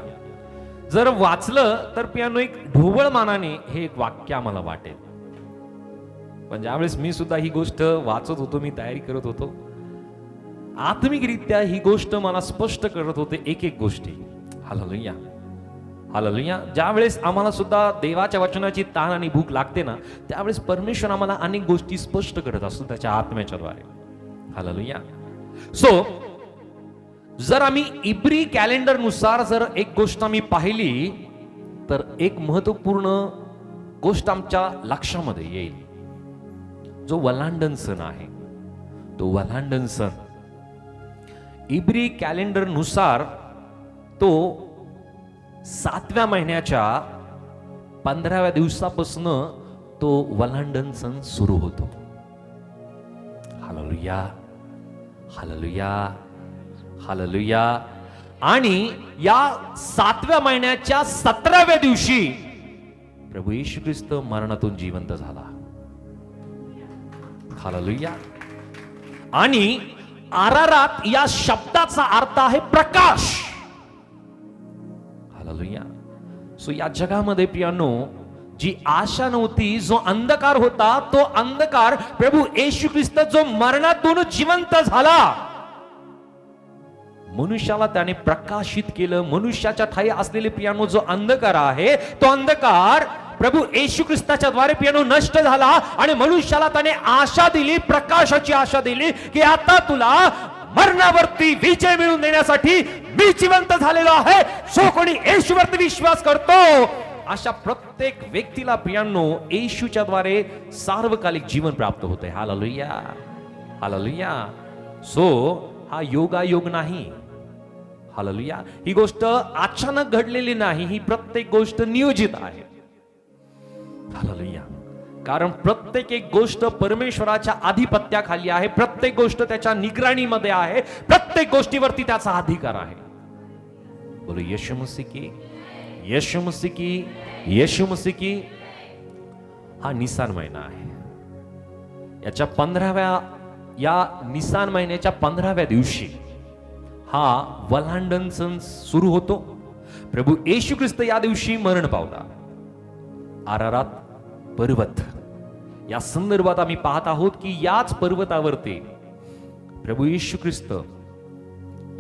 जर वाचलं तर पियानो एक ढोबळ मानाने हे एक वाक्य आम्हाला वाटेल. पण ज्यावेळेस मी सुद्धा ही गोष्ट वाचत होतो, मी तयारी करत होतो, आत्मिकरित्या ही गोष्ट मला स्पष्ट करत होते एक एक गोष्टी. हालेलुया. हालेलुया. ज्यावेळेस आम्हाला सुद्धा देवाच्या वचनाची ताण आणि भूक लागते ना, त्यावेळेस परमेश्वर आम्हाला अनेक गोष्टी स्पष्ट करत असतो त्याच्या आत्म्याच्या द्वारे. हालेलुया. सो जर आम्ही इब्री कॅलेंडर नुसार जर एक गोष्ट आम्ही पाहिली तर एक महत्वपूर्ण गोष्ट आमच्या लक्षामध्ये येईल. जो वलांडन सण आहे, तो वलांडन सण इब्री कॅलेंडर नुसार तो 7व्या महिन्याच्या 15व्या दिवसापासून तो वलांडन सण सुरू होतो. हालेलुया. हालेलुया. हालेलुया. आणि या 7व्या महिन्याच्या 17व्या दिवशी प्रभू येशू ख्रिस्त मरणातून जिवंत झाला. हालेलुया. आणि आरारात या शब्दाचा अर्थ आहे प्रकाश. हालेलुया. सो या जगामध्ये प्रियानो जी आशा नव्हती, जो अंधकार होता, तो अंधकार प्रभू येशू ख्रिस्त जो मरणातून जिवंत झाला, मनुष्याला त्याने प्रकाशित केलं. मनुष्याच्या ठाई असलेले पियानो जो अंधकार आहे, तो अंधकार प्रभू येशू ख्रिस्ताच्या द्वारे पियानो नष्ट झाला आणि मनुष्याला त्याने आशा दिली, प्रकाशाची आशा दिली की आता तुला मरणावरती विजय मिळवून देण्यासाठी मी जिवंत झालेलो आहे. जो कोणी येशूवरती विश्वास करतो अशा प्रत्येक व्यक्तीला प्रियांनो येशूच्या द्वारे सार्वकालिक जीवन प्राप्त होते. हालेलुया. हालेलुया. सो हा योगायोग नाही. हालेलुया. ही गोष्ट अचानक घडलेली नाही, ही प्रत्येक गोष्ट नियोजित आहे. हालेलुया. कारण प्रत्येक एक गोष्ट परमेश्वराच्या आधिपत्याखाली आहे, प्रत्येक गोष्ट त्याच्या निगराणीमध्ये आहे, प्रत्येक गोष्टीवरती त्याचा अधिकार आहे. बोलो येशू मसीह की, येशू मसीह की, येशू मसीह की. हा निसान महिना आहे. याच्या 15व्या या निसान महिन्याच्या 15व्या दिवशी हा वलांडन सण सुरू होतो. प्रभू येशू ख्रिस्त या दिवशी मरण पावला. आरारात पर्वत या संदर्भात आम्ही पाहत आहोत की याच पर्वतावरती प्रभू येशू ख्रिस्त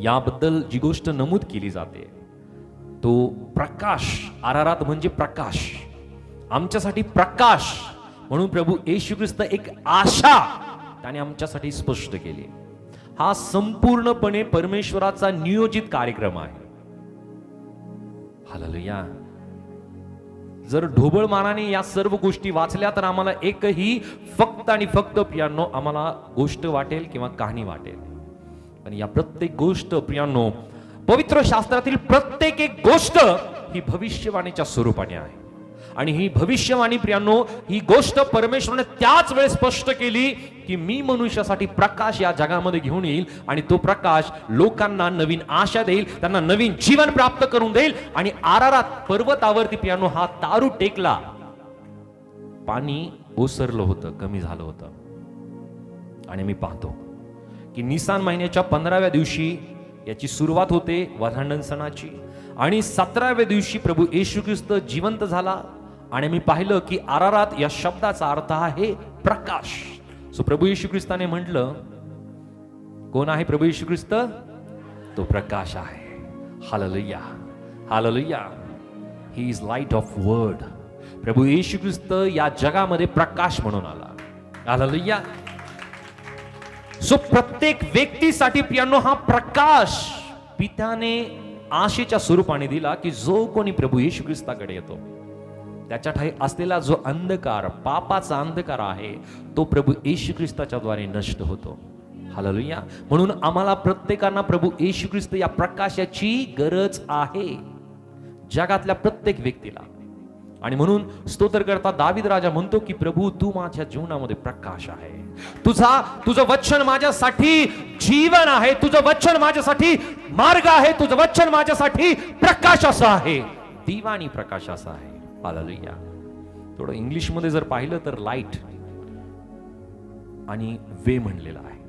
याबद्दल जी गोष्ट नमूद केली जाते तो प्रकाश. आरारात म्हणजे प्रकाश, आमच्यासाठी प्रकाश म्हणून प्रभू येशू ख्रिस्त एक आशा त्याने आमच्यासाठी स्पष्ट केली. हा संपूर्णपणे परमेश्वराचा नियोजित कार्यक्रम आहे. हालेलुया. जर ढोबळ मानाने या सर्व गोष्टी वाचल्या तर आम्हाला एकही फक्त आणि फक्त प्रियांनो आम्हाला गोष्ट वाटेल किंवा कहाणी वाटेल. पण या प्रत्येक गोष्ट प्रियांनो, पवित्र शास्त्रातील प्रत्येक एक गोष्ट ही भविष्यवाणीच्या स्वरूपाने आहे. आणि ही भविष्यवाणी प्रियांनो, ही गोष्ट परमेश्वराने त्याच वेळेस स्पष्ट केली की मी मनुष्यासाठी प्रकाश या जगामध्ये घेऊन येईल आणि तो प्रकाश लोकांना नवीन आशा देईल, त्यांना नवीन जीवन प्राप्त करून देईल. आणि आरारात पर्वतावरती प्रियांनो हा तारू टेकला. पाणी ओसरलं होतं, कमी झालं होतं. आणि मी पाहतो की निसान महिन्याच्या 15व्या दिवशी याची सुरुवात होते वधांडण सणाची, आणि 17व्या दिवशी प्रभू येशू ख्रिस्त जिवंत झाला. आणि मी पाहिलं की आरारात या शब्दाचा अर्थ आहे प्रकाश. सो प्रभू येशू ख्रिस्ताने म्हटलं, कोण आहे प्रभू येशू ख्रिस्त? तो प्रकाश आहे. Hallelujah, hallelujah. He is light of world. प्रभू येशू ख्रिस्त या जगामध्ये प्रकाश म्हणून आला. हालेलुया. सो प्रत्येक व्यक्तीसाठी प्रियांनो हा प्रकाश पित्याने आशेच्या स्वरूपाने दिला की जो कोणी प्रभू येशू ख्रिस्ताकडे येतो त्याच्या ठाई असलेला जो अंधकार, पापाचा अंधकार आहे, तो प्रभू येशू ख्रिस्ताच्या द्वारे नष्ट होतो. हालेलुया. म्हणून आम्हाला प्रत्येकांना प्रभू येशू ख्रिस्त या प्रकाशाची गरज आहे, जगातल्या प्रत्येक व्यक्तीला. आणि म्हणून स्तोत्रकर्ता दावीद राजा म्हणतो की प्रभू तू माझ्या जीवनामध्ये प्रकाश आहे. तुझं वचन माझ्यासाठी जीवन आहे, तुझं वचन माझ्यासाठी मार्ग आहे, तुझं वचन माझ्यासाठी प्रकाश असा आहे, दिवाणी प्रकाश असा आहे. हालेलुया. थोडं इंग्लिश मध्ये जर पाहिलं तर लाईट आणि वे म्हणलेला आहे,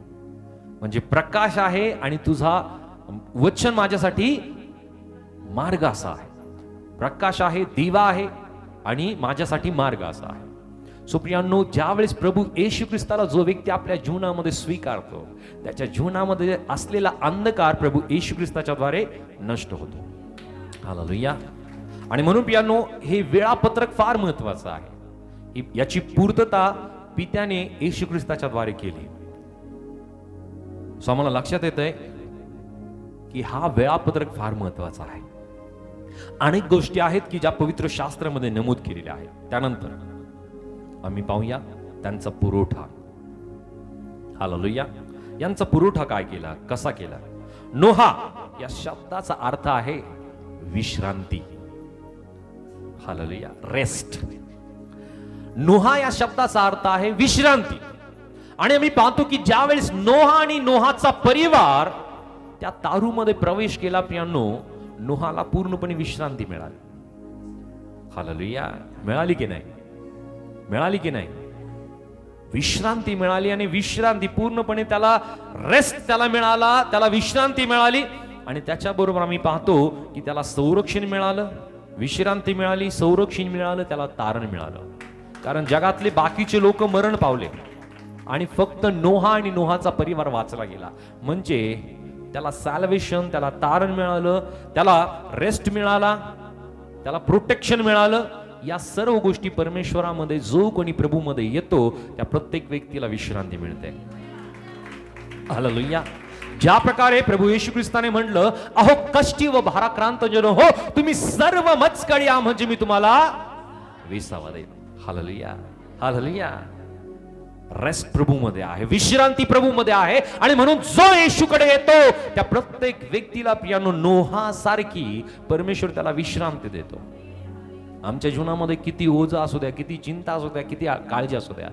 म्हणजे प्रकाश आहे आणि तुझा वचन माझ्यासाठी मार्ग असा आहे. प्रकाश आहे, दिवा आहे आणि माझ्यासाठी मार्ग असा आहे. सो प्रियांनो, ज्यावेळेस प्रभू येशू ख्रिस्ताला जो व्यक्ती आपल्या जीवनामध्ये स्वीकारतो त्याच्या जीवनामध्ये असलेला अंधकार प्रभू येशू ख्रिस्ताच्या द्वारे नष्ट होतो. हालेलुया. आणि म्हणून प्रियांनो, हे वेळापत्रक फार महत्वाचं आहे. याची पूर्तता पित्याने येशू ख्रिस्ताच्या द्वारे केली. सो आम्हाला लक्षात येतंय की हा वेळापत्रक फार महत्वाचा आहे. अनेक गोष्टी आहेत की ज्या पवित्र शास्त्रामध्ये नमूद केलेल्या आहेत. त्यानंतर आम्ही पाहूया त्यांचा पुरवठा. हालेलुया. यांचा पुरवठा काय केला, कसा केला? नोहा या शब्दाचा अर्थ आहे विश्रांती. Hallelujah, rest. नोहा या शब्दाचा अर्थ आहे विश्रांती. आणि आम्ही पाहतो की ज्यावेळेस नोहा आणि नोहाचा परिवार त्या तारूमध्ये प्रवेश केला प्रियांनो, नोहाला पूर्णपणे विश्रांती मिळाली. हालेलुया. मिळाली की नाही? मिळाली की नाही? विश्रांती मिळाली. आणि विश्रांती पूर्णपणे त्याला रेस्ट त्याला मिळाला, त्याला विश्रांती मिळाली. आणि त्याच्याबरोबर आम्ही पाहतो की त्याला संरक्षण मिळालं, विश्रांती मिळाली, संरक्षण मिळालं, त्याला तारण मिळालं. कारण जगातले बाकीचे लोक मरण पावले आणि फक्त नोहा आणि नोहाचा परिवार वाचला गेला. म्हणजे त्याला सॅल्वेशन, त्याला तारण मिळालं, त्याला रेस्ट मिळाला, त्याला प्रोटेक्शन मिळालं. या सर्व गोष्टी परमेश्वरामध्ये जो कोणी प्रभूमध्ये येतो त्या प्रत्येक व्यक्तीला विश्रांती मिळते. हालेलुया. ज्या प्रकारे प्रभू येशू ख्रिस्ताने म्हटलं, अहो कष्टी व भाराक्रांत जन हो, तुम्ही सर्व मजकडी या, म्हणजे मी तुम्हाला विसावा देईन. Hallelujah, hallelujah. रेस्ट प्रभूमध्ये आहे, विश्रांती प्रभूमध्ये आहे. आणि म्हणून जो येशूकडे येतो त्या प्रत्येक व्यक्तीला प्रियांनो नोहा सारखी परमेश्वर त्याला विश्रांती देतो. आमच्या जीवनामध्ये किती ओझ असू द्या, किती चिंता असू द्या, किती काळजी असू द्या,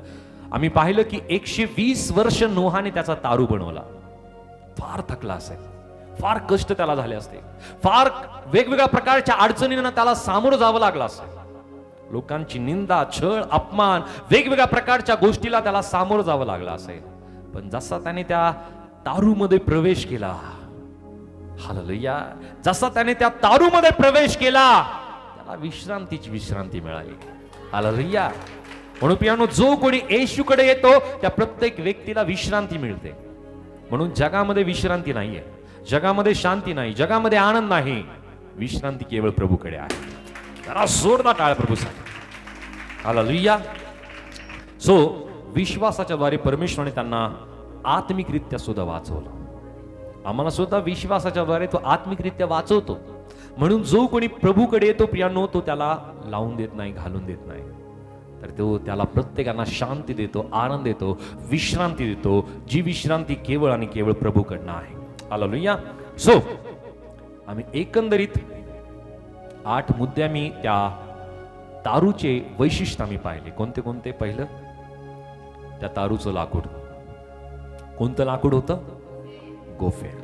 आम्ही पाहिलं की 120 वर्ष नोहाने त्याचा तारू बनवला. फार थकला असेल, फार कष्ट त्याला झाले असते, फार वेगवेगळ्या प्रकारच्या अडचणींना त्याला सामोरं जावं लागलं असेल. लोकांची निंदा, छळ, अपमान, वेगवेगळ्या प्रकारच्या गोष्टीला त्याला सामोरं जावं लागलं असेल. पण जसा त्याने त्या तारूमध्ये प्रवेश केला, हालेलुया, जसा त्याने त्या तारूमध्ये प्रवेश केला त्याला विश्रांतीची विश्रांती मिळाली. हालेलुया. म्हणून प्रियांनो, जो कोणी येशूकडे येतो त्या प्रत्येक व्यक्तीला विश्रांती मिळते. म्हणून जगामध्ये विश्रांती नाहीये, जगामध्ये शांती नाही, जगामध्ये आनंद नाही. विश्रांती केवळ प्रभूकडे आहे. जरा जोरदार टाळ प्रभूसाठी. हालेलुया. सो विश्वासाच्या द्वारे परमेश्वराने त्यांना आत्मिकरित्या सुद्धा वाचवलं. आम्हाला सुद्धा विश्वासाच्या द्वारे तो आत्मिकरित्या वाचवतो. म्हणून जो कोणी प्रभूकडे येतो प्रियांनो, तो त्याला लावून देत नाही, घालून देत नाही, तर तो त्याला प्रत्येकांना शांती देतो, आनंद देतो, विश्रांती देतो, जी विश्रांती केवळ आणि केवळ प्रभूकडनं आहे. हालेलुया. सो आम्ही एकंदरीत 8 मुद्दे मी त्या तारूचे वैशिष्ट्य आम्ही पाहिले. कोणते कोणते? पहिलं, त्या तारूचं लाकूड. कोणतं लाकूड होतं? गोफेर.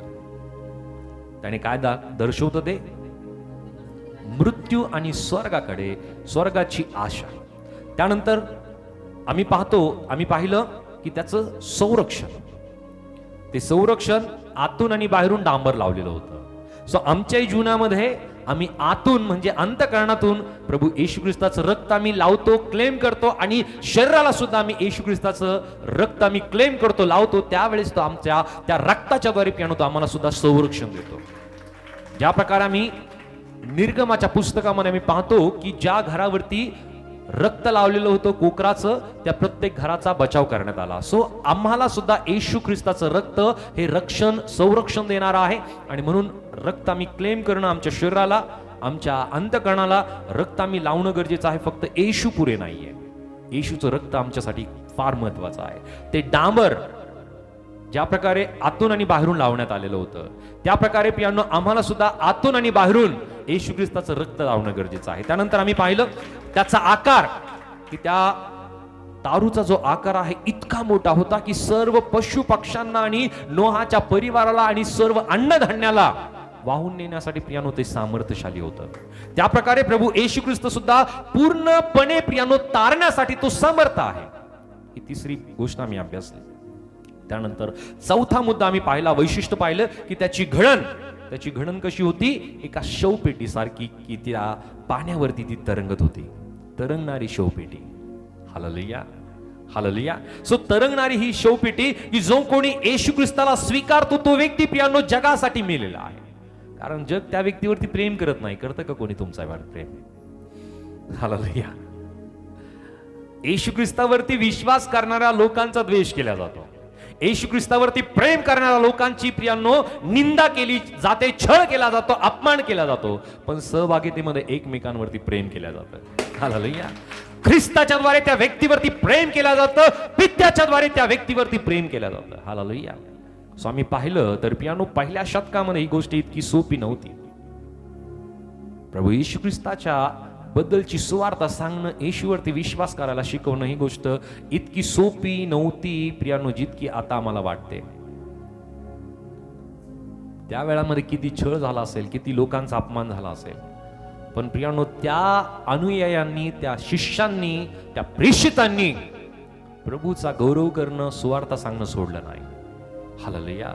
त्याने काय दर्शवतं? ते मृत्यू आणि स्वर्गाकडे, स्वर्गाची आशा. त्यानंतर आम्ही पाहिलं की त्याचं संरक्षण, ते संरक्षण आतून आणि बाहेरून डांबर लावलेलं होतं. सो आमच्याही जीवनामध्ये आम्ही आतून म्हणजे अंतःकरणातून प्रभू येशू ख्रिस्ताचं रक्त आम्ही लावतो, क्लेम करतो, आणि शरीराला सुद्धा आम्ही येशू ख्रिस्ताचं रक्त आम्ही क्लेम करतो, लावतो. त्यावेळेस तो आमच्या त्या रक्ताच्या द्वारे पियानो तो आम्हाला सुद्धा संरक्षण देतो. ज्या प्रकारे आम्ही निर्गमाच्या पुस्तकामध्ये आम्ही पाहतो की ज्या घरावरती रक्त लावलेलं होतं कोकराचं, त्या प्रत्येक घराचा बचाव करण्यात आला. सो आम्हाला सुद्धा येशू ख्रिस्ताचं रक्त हे रक्षण, संरक्षण देणार आहे. आणि म्हणून रक्त आम्ही क्लेम करणं, आमच्या शरीराला, आमच्या अंतःकरणाला रक्त आम्ही लावणं गरजेचं आहे. फक्त येशू पुरे नाहीये, येशूचं रक्त आमच्यासाठी फार महत्वाचं आहे. ते डांबर ज्या प्रकारे आतून आणि बाहेरून लावण्यात आलेलं होतं, त्या प्रकारे पियानो आम्हाला सुद्धा आतून आणि बाहेरून येशू ख्रिस्ताचं रक्त लावणं गरजेचं आहे. त्यानंतर आम्ही पाहिलं त्याचा आकार, की त्या तारूचा जो आकार आहे इतका मोठा होता की सर्व पशु पक्ष्यांना आणि नोहाच्या परिवाराला आणि सर्व अन्नधान्याला वाहून नेण्यासाठी प्रियानो ते सामर्थ्यशाली होतं. त्या प्रकारे प्रभू येशू ख्रिस्त सुद्धा पूर्णपणे प्रियानो तारण्यासाठी तो समर्थ आहे. ही तिसरी गोष्ट आम्ही अभ्यासली. त्यानंतर चौथा मुद्दा आम्ही पाहिला, वैशिष्ट्य पाहिलं की त्याची घडण कशी होती, एका शवपेटी सारखी, की त्या पाण्यावरती ती तरंगत होती, तरंगणारी शवपेटी. Hallelujah, hallelujah. सो तरंगणारी ही शवपेटी, की जो कोणी येशू ख्रिस्ताला स्वीकारतो तो व्यक्ती प्रियानो जगासाठी मेलेला आहे. कारण जग त्या व्यक्तीवरती प्रेम करत नाही. करतं का कोणी तुमच्यावर प्रेम? हालेलुया. येशू ख्रिस्तावरती विश्वास करणाऱ्या लोकांचा द्वेष केला जातो. येशू ख्रिस्तावरती प्रेम करणाऱ्या लोकांची प्रियांनो निंदा केली जाते, छळ केला जातो, अपमान केला जातो. पण सहभागितेमध्ये एकमेकांवरती प्रेम केलं जातं. हालेलुया. ख्रिस्ताच्या द्वारे त्या व्यक्तीवरती प्रेम केलं जातं, पित्याच्या द्वारे त्या व्यक्तीवरती प्रेम केलं जातं. हालेलुया. सो आम्ही पाहिलं तर प्रियांनो पहिल्या शतकामध्ये ही गोष्ट इतकी सोपी नव्हती. प्रभू येशू ख्रिस्ताच्या बद्दलची सुवार्ता सांगणं, येशूवरती विश्वास करायला शिकवणं, ही गोष्ट इतकी सोपी नव्हती प्रियांनो जितकी आता आम्हाला वाटते. त्या वेळामध्ये किती छळ झाला असेल, किती लोकांचा अपमान झाला असेल, पण प्रियांनो त्या अनुयायांनी, त्या शिष्यांनी, त्या प्रेषितांनी प्रभूचा गौरव करणं, सुवार्ता सांगणं सोडलं नाही. हालेलुया.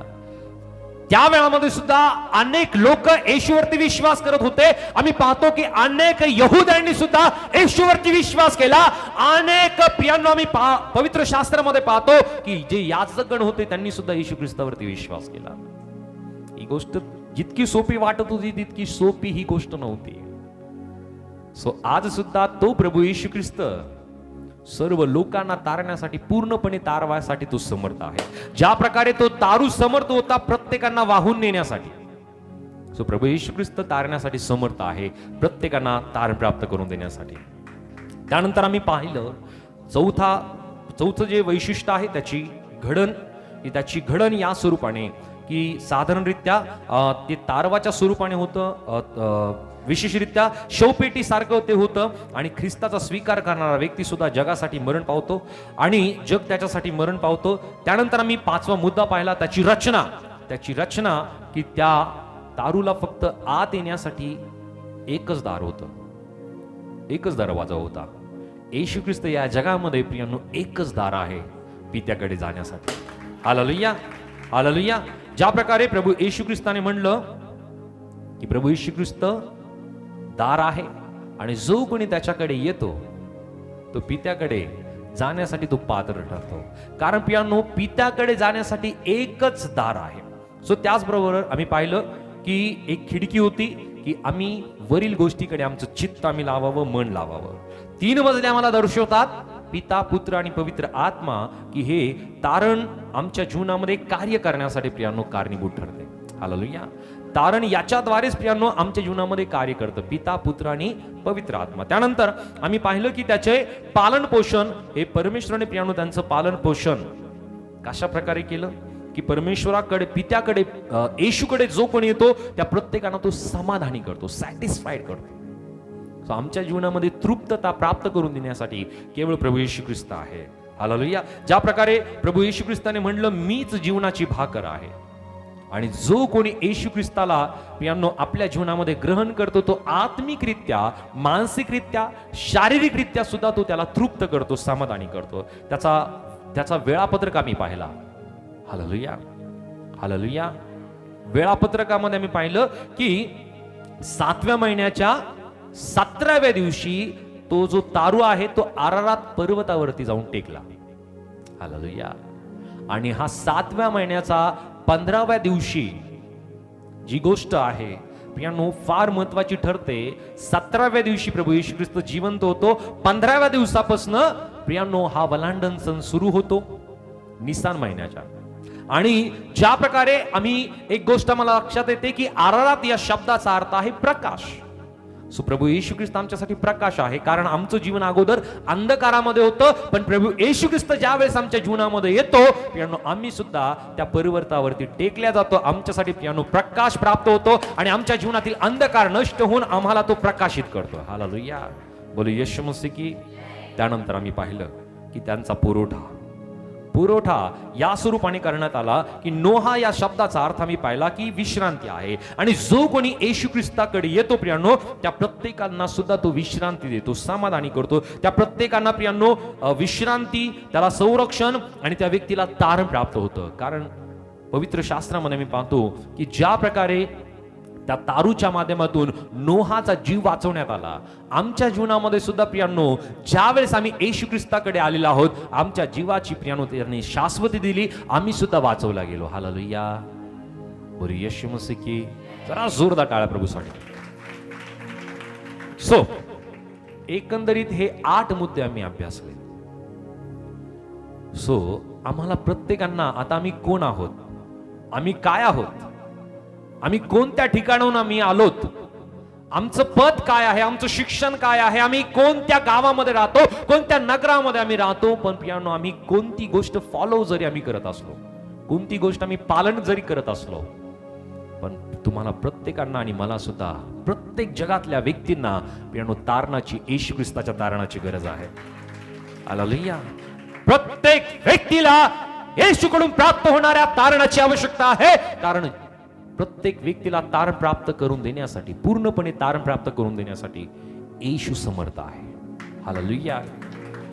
त्या वेळामध्ये सुद्धा अनेक लोक येशूवरती विश्वास करत होते. आम्ही पाहतो की अनेक यहुद्यांनी सुद्धा येशूवरती विश्वास केला. अनेक प्रियांनो आम्ही पवित्र शास्त्रामध्ये पाहतो की जे याजकगण होते त्यांनी सुद्धा येशू ख्रिस्तावरती विश्वास केला. ही गोष्ट जितकी सोपी वाटत होती तितकी सोपी ही गोष्ट नव्हती. सो आज सुद्धा तो प्रभू येशू ख्रिस्त सर्व लोकांना तारण्यासाठी, पूर्णपणे तारवायसाठी तो समर्थ आहे. ज्या प्रकारे तो तारू समर्थ होता प्रत्येकांना वाहून नेण्यासाठी, सो प्रभू येशू ख्रिस्त तारण्यासाठी समर्थ आहे, प्रत्येकांना तारण प्राप्त करून देण्यासाठी. त्यानंतर आम्ही पाहिलं चौथं जे वैशिष्ट्य आहे त्याची घडण, त्याची घडण या स्वरूपाने की साधारणरित्या ते तारवाच्या स्वरूपाने होतं, विशेषरित्या शवपेटी सारखं ते होतं. आणि ख्रिस्ताचा स्वीकार करणारा व्यक्ती सुद्धा जगासाठी मरण पावतो आणि जग त्याच्यासाठी मरण पावतो. त्यानंतर आम्ही पाचवा मुद्दा पाहिला, त्याची रचना, की त्या तारूला फक्त आत येण्यासाठी एकच दार होतं, एकच दरवाजा होता. येशू ख्रिस्त या जगामध्ये प्रियांनो एकच दार आहे पित्याकडे जाण्यासाठी. Hallelujah, hallelujah. ज्या प्रकारे प्रभू येशू ख्रिस्ताने म्हणलं की प्रभू येशू ख्रिस्त दार आहे आणि जो कोणी त्याच्याकडे येतो तो पित्याकडे जाण्यासाठी तो पात्र ठरतो. कारण प्रियांनो पित्याकडे जाण्यासाठी एकच दार आहे. सो त्याचबरोबर आम्ही पाहिलं की एक खिडकी होती, की आम्ही वरील गोष्टीकडे आमचं चित्त आम्ही लावावं, मन लावावं. 3 मजले आम्हाला दर्शवतात, पिता, पुत्र आणि पवित्र आत्मा, की हे तारण आमच्या जीवनामध्ये कार्य करण्यासाठी प्रियांनो कारणीभूत ठरते. हालेलुया. तारण याच्याद्वारेच प्रियांनो आमच्या जीवनामध्ये कार्य करतं, पिता, पुत्र आणि पवित्र आत्मा. त्यानंतर आम्ही पाहिलं की त्याचे पालन पोषण हे परमेश्वराने प्रियांनो त्यांचं पालन पोषण कशा प्रकारे केलं, की परमेश्वराकडे, पित्याकडे, येशूकडे जो कोणी येतो त्या प्रत्येकाला तो समाधानी करतो, सॅटिस्फाईड करतो. आमच्या जीवनामध्ये तृप्तता प्राप्त करून देण्यासाठी केवळ प्रभू येशू ख्रिस्त आहे. हालेलुया. ज्या प्रकारे प्रभू येशू ख्रिस्ताने म्हणलं मीच जीवनाची भाकर आहे, आणि जो कोणी येशू ख्रिस्ताला प्रियांनो आपल्या जीवनामध्ये ग्रहण करतो तो आत्मिकरित्या, मानसिकरित्या, शारीरिकरित्या सुद्धा तो त्याला तृप्त करतो, समाधानी करतो. त्याचा त्याचा वेळापत्रक आम्ही पाहिला. Hallelujah, hallelujah. वेळापत्रकामध्ये आम्ही पाहिलं की 7व्या महिन्याच्या 17व्या दिवशी तो जो तारू आहे तो अरारात पर्वतावरती जाऊन टेकला. हालेलुया. आणि हा 7व्या महिन्याचा 15व्या दिवशी जी गोष्ट आहे प्रियांनो फार महत्वाची ठरते. 17व्या दिवशी प्रभू येशू ख्रिस्त जिवंत होतो. 15व्या दिवसापासून प्रियांनो हा वलांडन सण सुरू होतो निसान महिन्याच्या. आणि ज्या प्रकारे आम्ही एक गोष्ट मला लक्षात येते की अरारात या शब्दाचा अर्थ आहे प्रकाश. सो प्रभू येशू ख्रिस्त आमच्यासाठी प्रकाश आहे. कारण आमचं जीवन अगोदर अंधकारामध्ये होतं, पण प्रभू येशू ख्रिस्त ज्या वेळेस आमच्या जीवनामध्ये येतो प्रियांनो आम्ही सुद्धा त्या पर्वतावरती टेकल्या जातो. आमच्यासाठी प्रियांनो प्रकाश प्राप्त होतो आणि आमच्या जीवनातील अंधकार नष्ट होऊन आम्हाला तो प्रकाशित करतो. हालेलुया, बोलू येशू मसीह की. त्यानंतर आम्ही पाहिलं की त्यांचा पुरवठा या स्वरूपाने करण्यात आला की नोहा या शब्दाचा अर्थ आम्ही पाहिला की विश्रांती आहे. आणि जो कोणी येशू ख्रिस्ताकडे येतो प्रियांनो त्या प्रत्येकांना सुद्धा तो विश्रांती देतो, समाधानी करतो. त्या प्रत्येकांना प्रियांनो विश्रांती, त्याला संरक्षण आणि त्या व्यक्तीला तारण प्राप्त होतं. कारण पवित्र शास्त्रामध्ये मी पाहतो की ज्या प्रकारे त्या तारूच्या माध्यमातून नोहाचा जीव वाचवण्यात आला, आमच्या जीवनामध्ये सुद्धा प्रियांनो ज्या वेळेस आम्ही येशू ख्रिस्ताकडे आलेलो आहोत आमच्या जीवाची प्रियांनो त्याने शाश्वती दिली, आम्ही सुद्धा वाचवला गेलो. हालेलुया, बोलू येशू मसीह की. जरा जोरदार टाळ्या प्रभूसाठी. सो एकंदरीत हे 8 मुद्दे आम्ही अभ्यासले. सो आम्हाला प्रत्येकांना आता आम्ही कोण आहोत, आम्ही काय आहोत, आम्ही कोणत्या ठिकाणाहून आम्ही आलोत, आमचं पद काय आहे, आमचं शिक्षण काय आहे, आम्ही कोणत्या गावामध्ये राहतो, कोणत्या नगरामध्ये आम्ही राहतो. पण प्रियांनो आम्ही कोणती गोष्ट फॉलो जरी आम्ही करत असलो, कोणती गोष्ट आम्ही पालन जरी करत असलो, पण तुम्हाला प्रत्येकांना आणि मला सुद्धा प्रत्येक जगातल्या व्यक्तींना प्रियांनो तारणाची, येशू ख्रिस्ताच्या तारणाची गरज आहे. हालेलुया. प्रत्येक व्यक्तीला येशूकडून प्राप्त होणाऱ्या तारणाची आवश्यकता आहे. कारण प्रत्येक व्यक्तीला तारण प्राप्त करून देण्यासाठी, पूर्णपणे तारण प्राप्त करून देण्यासाठी येशू समर्थ आहे. Hallelujah,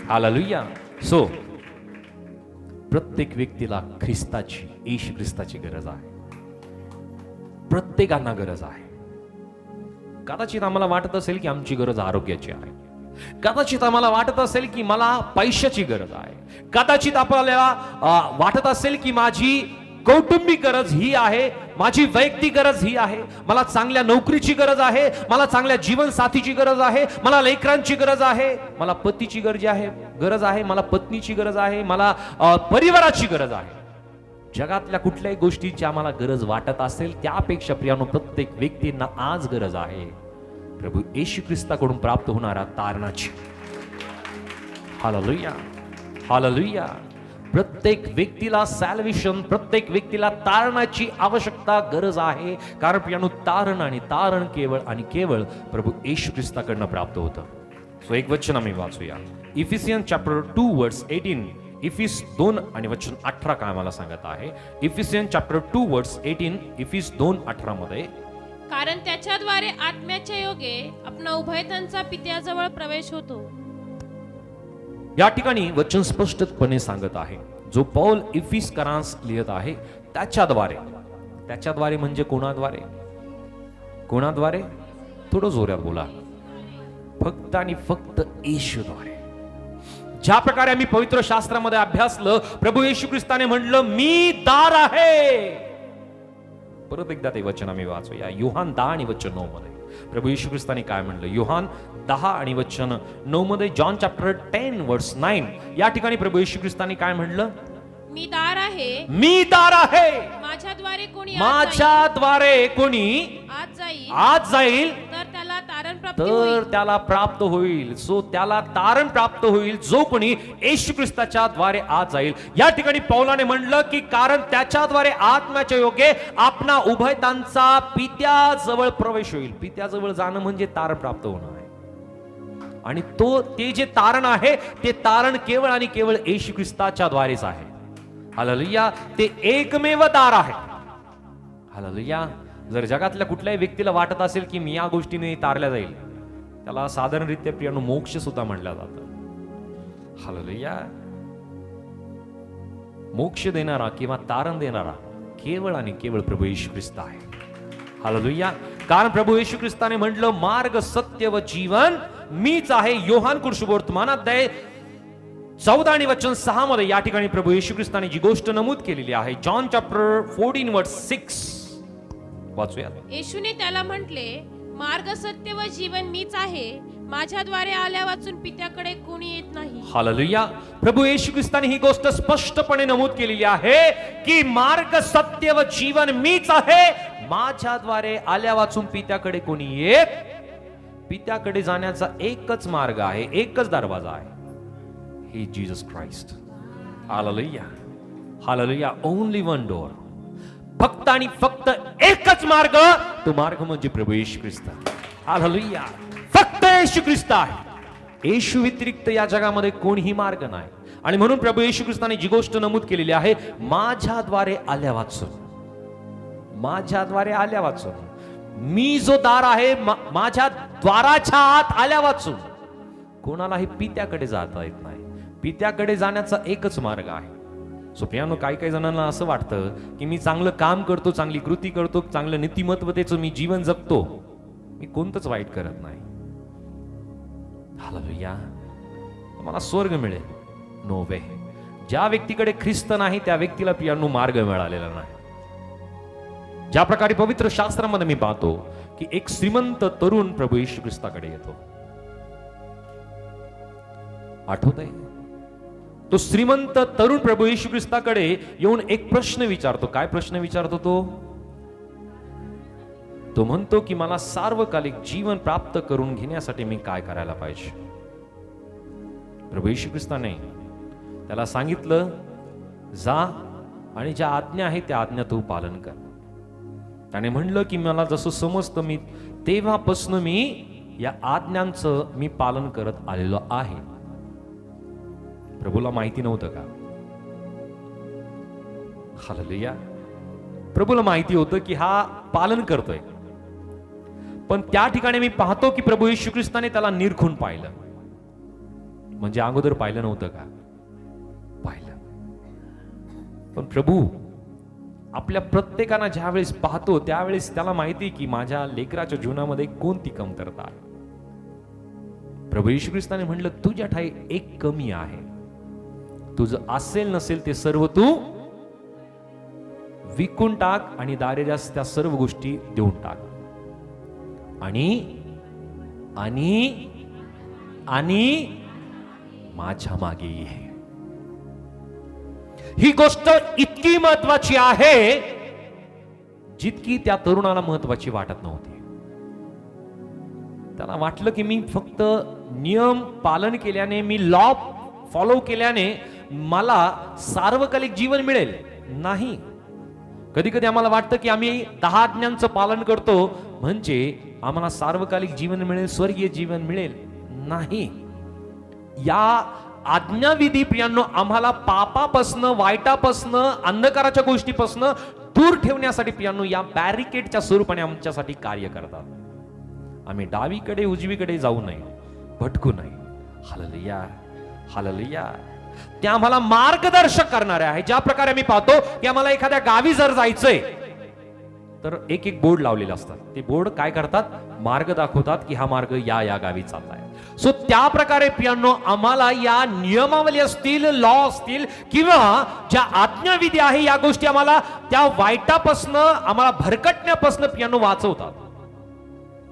hallelujah. सो प्रत्येक व्यक्तीला ख्रिस्ताची, येशू ख्रिस्ताची गरज आहे. प्रत्येकांना गरज आहे. कदाचित आम्हाला वाटत असेल की आमची गरज आरोग्याची आहे, कदाचित आम्हाला वाटत असेल की मला पैशाची गरज आहे, कदाचित आपल्याला वाटत असेल की माझी कौटुंबिक गरज ही आहे, माझी वैयक्तिक गरज ही आहे, मला चांगल्या नोकरीची गरज आहे, मला चांगल्या जीवनसाथीची गरज आहे, मला लेकरांची गरज आहे, मला पतीची गरज आहे, मला पत्नीची गरज आहे, मला परिवाराची गरज आहे. जगातल्या कुठल्याही गोष्टीची आम्हाला गरज वाटत असेल त्यापेक्षा प्रियांनो प्रत्येक व्यक्तींना आज गरज आहे प्रभू येशू ख्रिस्ताकडून प्राप्त होणाऱ्या तारणाची. Hallelujah, hallelujah. प्रत्येक व्यक्तीला सॅल्वेशन, प्रत्येक व्यक्तीला तारणाची आवश्यकता, गरज आहे. कारण प्रियांनो तारण आणि तारण केवळ आणि केवळ प्रभू येशू ख्रिस्ताकडनं प्राप्त होतं. सो एक वचन आम्ही वाचूया. इफिसियन चॅप्टर 2 वर्स 18. इफिस 2 आणि वचन 18 काय मला सांगत आहे. इफिसियन चॅप्टर 2 वर्स 18. इफिस 2:18 मध्ये, कारण त्याच्याद्वारे आत्म्याच्या योगे आपला उभयतांचा पित्याजवळ प्रवेश होतो. या ठिकाणी वचन स्पष्टपणे सांगत आहे, जो पौल इफिसकरांस लिहित आहे त्याच्याद्वारे म्हणजे कोणाद्वारे, कोणाद्वारे, थोडं जोरात बोला. फक्त आणि फक्त येशूद्वारे. ज्या प्रकारे आम्ही पवित्र शास्त्रामध्ये अभ्यासलं, प्रभू येशू ख्रिस्ताने म्हटलं मी दार आहे. परत एकदा ते वचन आम्ही वाचूया. योहान 10 आणि वचन 9 मध्ये प्रभू येशू ख्रिस्ताने काय म्हणलं. योहान 10 आणि वचन 9 मध्ये, जॉन चॅप्टर 10 वर्स 9 या ठिकाणी प्रभू येशू ख्रिस्ताने काय म्हणलं. मी दार आहे, मी दार आहे, माझ्याद्वारे कोणी आज जाईल तर त्याला प्राप्त होईल. सो त्याला तारण प्राप्त होईल जो कोणी येशू ख्रिस्ताच्या द्वारे आज जाईल. या ठिकाणी पौलाने म्हणलं की कारण त्याच्याद्वारे आत्म्याच्या योगे आपणा उभयतांचा पित्याजवळ प्रवेश होईल. पित्याजवळ जाणं म्हणजे तारण प्राप्त होणं आहे. आणि ते जे तारण आहे ते तारण केवळ आणि केवळ येशू ख्रिस्ताच्या द्वारेच आहे. हालेलुया. ते एकमेव दार आहे. हालेलुया. जर जगातल्या कुठल्याही व्यक्तीला वाटत असेल की मी या गोष्टीने तारल्या जाईल, त्याला साधारणरित्या प्रियांनो मोक्ष सुद्धा म्हणलं जातं. हालेलुया. मोक्ष देणारा किंवा तारण देणारा केवळ आणि केवळ प्रभू येशू ख्रिस्त आहे. हालेलुया. कारण प्रभू येशू ख्रिस्ताने म्हटलं मार्ग सत्य व जीवन मीच आहे. योहान कुशुवर्तमानात अध्याय 14 आणि वचन 6 मध्ये या ठिकाणी प्रभू येशू ख्रिस्ताने जी गोष्ट नमूद केलेली आहे, जॉन चॅप्टर 14 वर्स 6 वाचूया. येशूने त्याला म्हटले, मार्ग सत्य व जीवन मीच आहे. माझ्याद्वारे आल्या वाचून पित्याकडे कोणी येत नाही. हालेलुया. प्रभू येशू ख्रिस्ताने ही गोष्ट स्पष्टपणे नमूद केलेली आहे की मार्ग सत्य व जीवन मीच आहे. माझ्याद्वारे आल्या वाचून पित्याकडे कोणी येत. पित्याकडे जाण्याचा एकच मार्ग आहे, एकच दरवाजा आहे, हे Jesus Christ. Hallelujah. Hallelujah. Only one door. फक्त आणि फक्त एकच मार्ग. तो मार्ग म्हणजे प्रभू येशू ख्रिस्त. हालेलुया. फक्त येशू ख्रिस्त आहे. येशू व्यतिरिक्त या जगामध्ये कोणीही मार्ग नाही. आणि म्हणून प्रभू येशू ख्रिस्ताने जी गोष्ट नमूद केलेली आहे, माझ्याद्वारे आल्या वाचून, माझ्याद्वारे आल्या वाचून, मी जो दार आहे, माझ्या द्वाराच्या आत आल्या वाचून कोणालाही पित्याकडे जाता येत नाही. पित्याकडे जाण्याचा एकच मार्ग आहे. सो प्रियानो, काही जणांना असं वाटतं की मी चांगलं काम करतो, चांगली कृती करतो, चांगलं नीतिमत्वतेचं मी जीवन जगतो, मी कोणतंच वाईट करत नाही. हालेलुया. मला स्वर्ग मिळेल. नो वे. ज्या व्यक्तीकडे ख्रिस्त नाही त्या व्यक्तीला प्रियानो मार्ग मिळालेला नाही. ज्या प्रकारे पवित्र शास्त्रामध्ये मी पाहतो की एक श्रीमंत तरुण प्रभू येशू ख्रिस्ताकडे येतो. आठवतंय? तो श्रीमंत तरुण प्रभू येशू ख्रिस्ताकडे येऊन एक प्रश्न विचारतो. काय प्रश्न विचारतो तो? तो म्हणतो की मला सार्वकालिक जीवन प्राप्त करून घेण्यासाठी मी काय करायला पाहिजे. प्रभू येशू ख्रिस्ताने त्याला सांगितलं, जा आणि ज्या आज्ञा आहे त्या आज्ञा तू पालन कर. त्याने म्हणलं की मला जसं समजतं मी तेव्हापासून मी या आज्ञांचं मी पालन करत आलेलो आहे. प्रभूला माहिती नव्हतं का? हालेलुया. प्रभूला माहिती होतं की हा पालन करतोय. पण त्या ठिकाणी मी पाहतो की प्रभू येशू ख्रिस्ताने त्याला निरखून पाहिलं. म्हणजे अगोदर पाहिलं नव्हतं का? पाहिलं. पण प्रभू आपल्या प्रत्येकाला ज्या वेळेस पाहतो त्यावेळेस त्याला माहिती की माझ्या लेकराच्या जीवनामध्ये कोणती कमतरता आहे. प्रभू येशू ख्रिस्ताने म्हणलं, तुझ्या ठाई एक कमी आहे. तुझं असेल नसेल ते सर्व तू विकून टाक आणि दारिद्र्यास त्या सर्व गोष्टी देऊन टाक आणि आणि आणि माझ्या मागे ये. ही गोष्ट इतकी महत्वाची आहे जितकी त्या तरुणाला महत्वाची वाटत नव्हती. त्याला वाटलं की मी फक्त नियम पालन केल्याने, मी लॉ फॉलो केल्याने मला सार्वकालिक जीवन मिळेल. नाही. कधी कधी आम्हाला वाटतं की आम्ही 10 आज्ञांचं पालन करतो म्हणजे आम्हाला सार्वकालिक जीवन मिळेल, स्वर्गीय जीवन मिळेल. नाही. या आज्ञाविधी प्रियांनो आम्हाला पापापासनं, वाईटापासनं, अंधकाराच्या गोष्टीपासनं दूर ठेवण्यासाठी प्रियांनो या बॅरिकेडच्या स्वरूपाने आमच्यासाठी कार्य करतात. आम्ही डावीकडे उजवीकडे जाऊ नये, भटकू नये. हालेलुया. हालेलुया. ते आम्हाला मार्गदर्शक करणारे आहे. ज्या प्रकारे आम्ही पाहतो की आम्हाला एखाद्या गावी जर जायचंय तर एक एक बोर्ड लावलेले असतात. ते बोर्ड काय करतात? मार्ग दाखवतात की हा मार्ग या या गावी चाललाय. सो त्या प्रकारे प्रियांनो आम्हाला या नियमावली असतील, लॉ असतील किंवा ज्या आज्ञाविधी आहे या गोष्टी आम्हाला त्या वाईटापासनं, आम्हाला भरकटण्यापासनं प्रियांनो वाचवतात.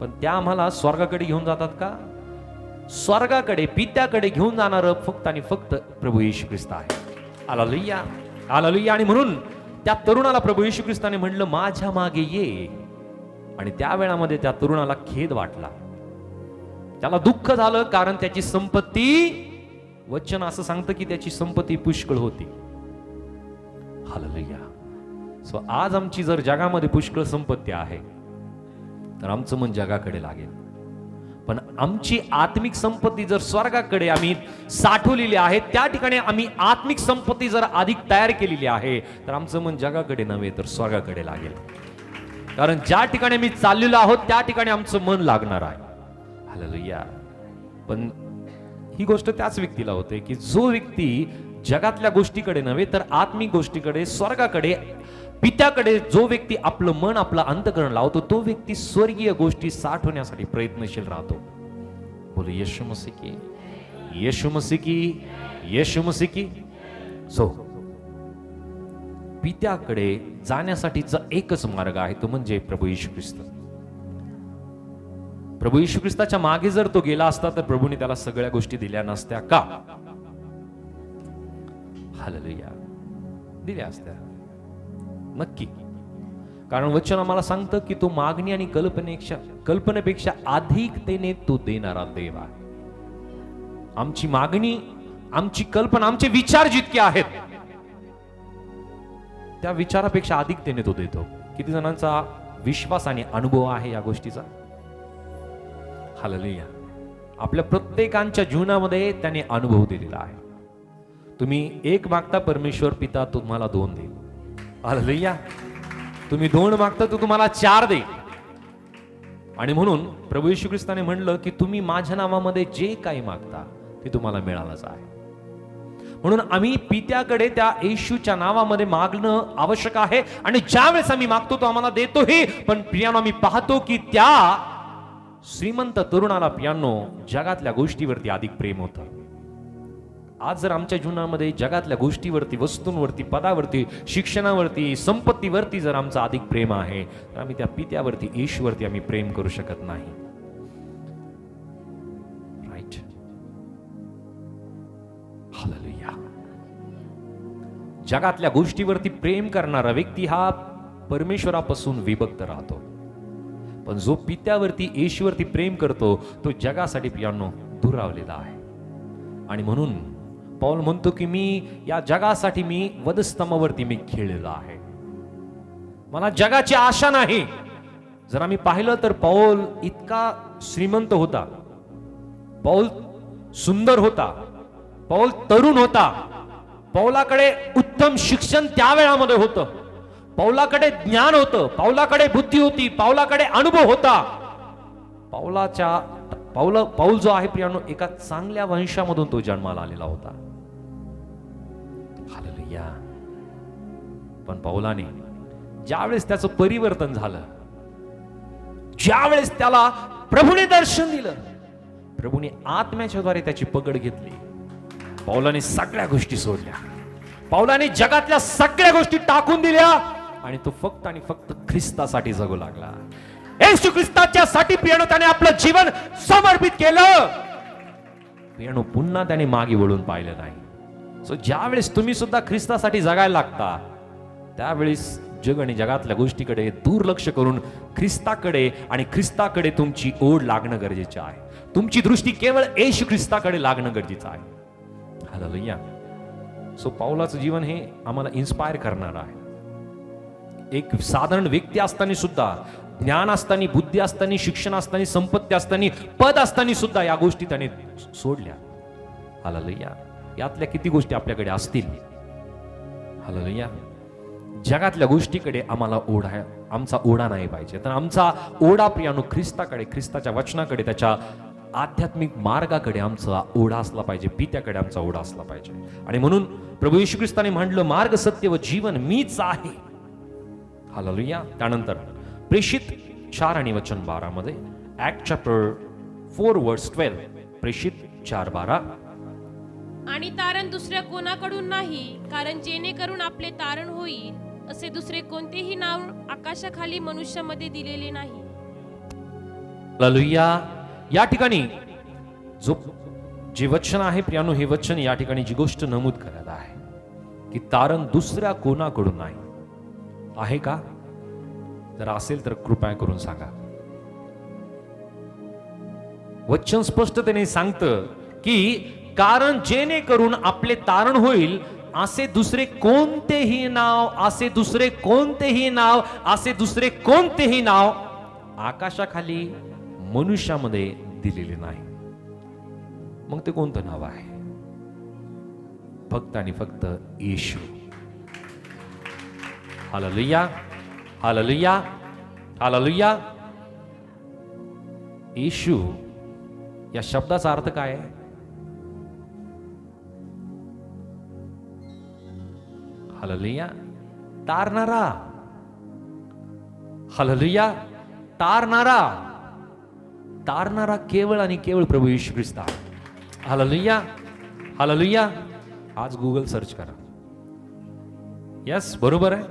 पण त्या आम्हाला स्वर्गाकडे घेऊन जातात का? स्वर्गाकडे, पित्याकडे घेऊन जाणार फक्त आणि फक्त प्रभू येशू ख्रिस्त आहे. हालेलुया. हालेलुया. आणि म्हणून त्या तरुणाला प्रभू येशू ख्रिस्ताने म्हणलं, माझ्या मागे ये. आणि त्या वेळामध्ये त्या तरुणाला खेद वाटला, त्याला दुःख झालं, कारण त्याची संपत्ती, वचन असं सांगतं की त्याची संपत्ती पुष्कळ होती. हालेलुया. सो आज आमची जर जगामध्ये पुष्कळ संपत्ती आहे तर आमचं मन जगाकडे लागेल. पण आमची आत्मिक संपत्ती जर स्वर्गाकडे आम्ही साठवलेली आहे, त्या ठिकाणी आम्ही आत्मिक संपत्ती जर अधिक तयार केलेली आहे तर आमचं मन जगाकडे नव्हे तर स्वर्गाकडे लागेल. कारण ज्या ठिकाणी आम्ही चाललेलो आहोत त्या ठिकाणी आमचं मन लागणार आहे. हालेलुया. पण ही गोष्ट त्याच व्यक्तीला होते की जो व्यक्ती जगातल्या गोष्टीकडे नव्हे तर आत्मिक गोष्टीकडे, स्वर्गाकडे, पित्याकडे जो व्यक्ती आपलं मन, आपलं अंतःकरण लावतो तो व्यक्ती स्वर्गीय गोष्टी साठवण्यासाठी प्रयत्नशील राहतो. बोलो येशू मसीह की, येशू मसीह की, येशू मसीह की. सो पित्याकडे जाण्यासाठीचा एकच मार्ग आहे, तो म्हणजे प्रभू येशू ख्रिस्त. प्रभू येशू ख्रिस्ताच्या मागे जर तो गेला असता तर प्रभूने त्याला सगळ्या गोष्टी दिल्या नसत्या का? हालेलुया, दिल्या असत्या नक्की. कारण वचन आम्हाला सांगतं की तो मागणी आणि कल्पनेपेक्षा अधिकतेने तो देणारा देव आहे. आमची मागणी, आमची कल्पना, आमचे विचार जितके आहेत त्या विचारापेक्षा अधिकतेने तो देतो. किती जणांचा विश्वास आणि अनुभव आहे या गोष्टीचा? हालेलुया. आपल्या प्रत्येकांच्या जीवनामध्ये त्याने अनुभव दिलेला आहे. तुम्ही एक मागता, परमेश्वर पिता तुम्हाला 2 देईल. हालेलुया. तुम्ही 2 मागता तो तुम्हाला 4 देईल. आणि म्हणून प्रभू येशू ख्रिस्ताने म्हणलं की तुम्ही माझ्या नावामध्ये जे काही मागता ते तुम्हाला मिळालंच आहे. म्हणून आम्ही पित्याकडे त्या येशूच्या नावामध्ये मागणं आवश्यक आहे. आणि ज्या वेळेस आम्ही मागतो तो आम्हाला देतोही. पण प्रियानो, आम्ही पाहतो की त्या श्रीमंत तरुणाला प्रियानो जगातल्या गोष्टीवरती अधिक प्रेम होतं. आज जर आमच्या जीवनामध्ये जगातल्या गोष्टीवरती, वस्तूंवरती, पदावरती, शिक्षणावरती, संपत्तीवरती जर आमचं अधिक प्रेम आहे तर आम्ही त्या पित्यावरती, येशूवरती आम्ही प्रेम करू शकत नाही. राईट. हालेलुया. जगातल्या गोष्टीवरती प्रेम करणारा व्यक्ती हा परमेश्वरापासून विभक्त राहतो. पण जो पित्यावरती, येशूवरती प्रेम करतो तो जगासाठी प्रियांनो दुरावलेला आहे. आणि म्हणून पौल म्हणतो की मी या जगासाठी मी वधस्तंभावरती मी खेळलेला आहे. मला जगाची आशा नाही. जर आम्ही पाहिलं तर पौल इतका श्रीमंत होता, पौल सुंदर होता, पौल तरुण होता, पौलाकडे उत्तम शिक्षण त्या वेळामध्ये होतं, पौलाकडे ज्ञान होतं, पौलाकडे बुद्धी होती, पौलाकडे अनुभव होता. पौल जो आहे प्रियानो एका चांगल्या वंशामधून तो जन्माला आलेला होता. हालेलुया. पण पौलाने ज्यावेळेस त्याचं परिवर्तन झालं, ज्यावेळेस त्याला प्रभूने दर्शन दिलं, प्रभूने आत्म्याच्या द्वारे त्याची पकड घेतली, पौलाने सगळ्या गोष्टी सोडल्या, पौलाने जगातल्या सगळ्या गोष्टी टाकून दिल्या आणि तो फक्त आणि फक्त ख्रिस्तासाठी जगू लागला. येशू ख्रिस्ताच्या साठी प्रियानो त्याने आपलं जीवन समर्पित केलं. प्रियानो पुन्हा त्याने मागे वळून पाहिलं नाही. सो ज्यावेळेस तुम्ही सुद्धा ख्रिस्तासाठी जगायला लागता त्यावेळेस जग आणि जगातल्या गोष्टीकडे दुर्लक्ष करून ख्रिस्ताकडे आणि ख्रिस्ताकडे तुमची ओढ लागणं गरजेचं आहे. तुमची दृष्टी केवळ येशू ख्रिस्ताकडे लागणं गरजेचं आहे. हालेलुया. सो पौलाचं जीवन हे आम्हाला इन्स्पायर करणार आहे. एक साधारण व्यक्ती असताना सुद्धा, ज्ञान असताना, बुद्धी असताना, शिक्षण असताना, संपत्ती असताना, पद असताना सुद्धा या गोष्टी त्याने सोडल्या. हालेलुया. यातल्या किती गोष्टी आपल्याकडे असतील. हालेलुया. जगातल्या गोष्टीकडे आम्हाला ओढ आहे, आमचा ओढा नाही पाहिजे. तर आमचा ओढा प्रियानो ख्रिस्ताकडे, ख्रिस्ताच्या वचनाकडे, त्याच्या आध्यात्मिक मार्गाकडे आमचा ओढा असला पाहिजे, पित्याकडे आमचा ओढा असला पाहिजे. आणि म्हणून प्रभू येशू ख्रिस्ताने म्हटलं मार्ग, सत्य व जीवन मीच आहे. हालेलुया. त्यानंतर प्रेषित 4 आणि वचन 12 मध्ये, ऍक्ट चॅप्टर 4 वर्स 12, प्रेषित 4:12. आणि तारण दुसऱ्या कोणाकडून नाही, कारण जेणेकरून आपले तारण होईल असे दुसरे कोणतेही नाव आकाशाखाली मनुष्यामध्ये दिलेले नाही. हालेलुया. या ठिकाणी जे वचन आहे प्रियानो, हे वचन या ठिकाणी जी गोष्ट नमूद करत आहे की तारण दुसऱ्या कोणाकडून नाही. आहे का? जर असेल तर कृपया करून सांगा. वचन स्पष्टतेने सांगतं की कारण जेणेकरून आपले तारण होईल असे दुसरे कोणतेही नाव, असे दुसरे कोणतेही नाव, असे दुसरे कोणतेही नाव आकाशाखाली मनुष्यामध्ये दिलेले नाही. मग ते कोणतं नाव आहे? फक्त आणि फक्त येशू. हालेलुया. हालेलुया. हालेलुया. येशू या शब्दाचा अर्थ काय आहे? हालेलुया. तारणारा. हालेलुया. तारणारा. तारणारा केवळ आणि केवळ प्रभू येशू ख्रिस्त आहे. हालेलुया. हालेलुया. आज गुगल सर्च करा. यस, बरोबर आहे.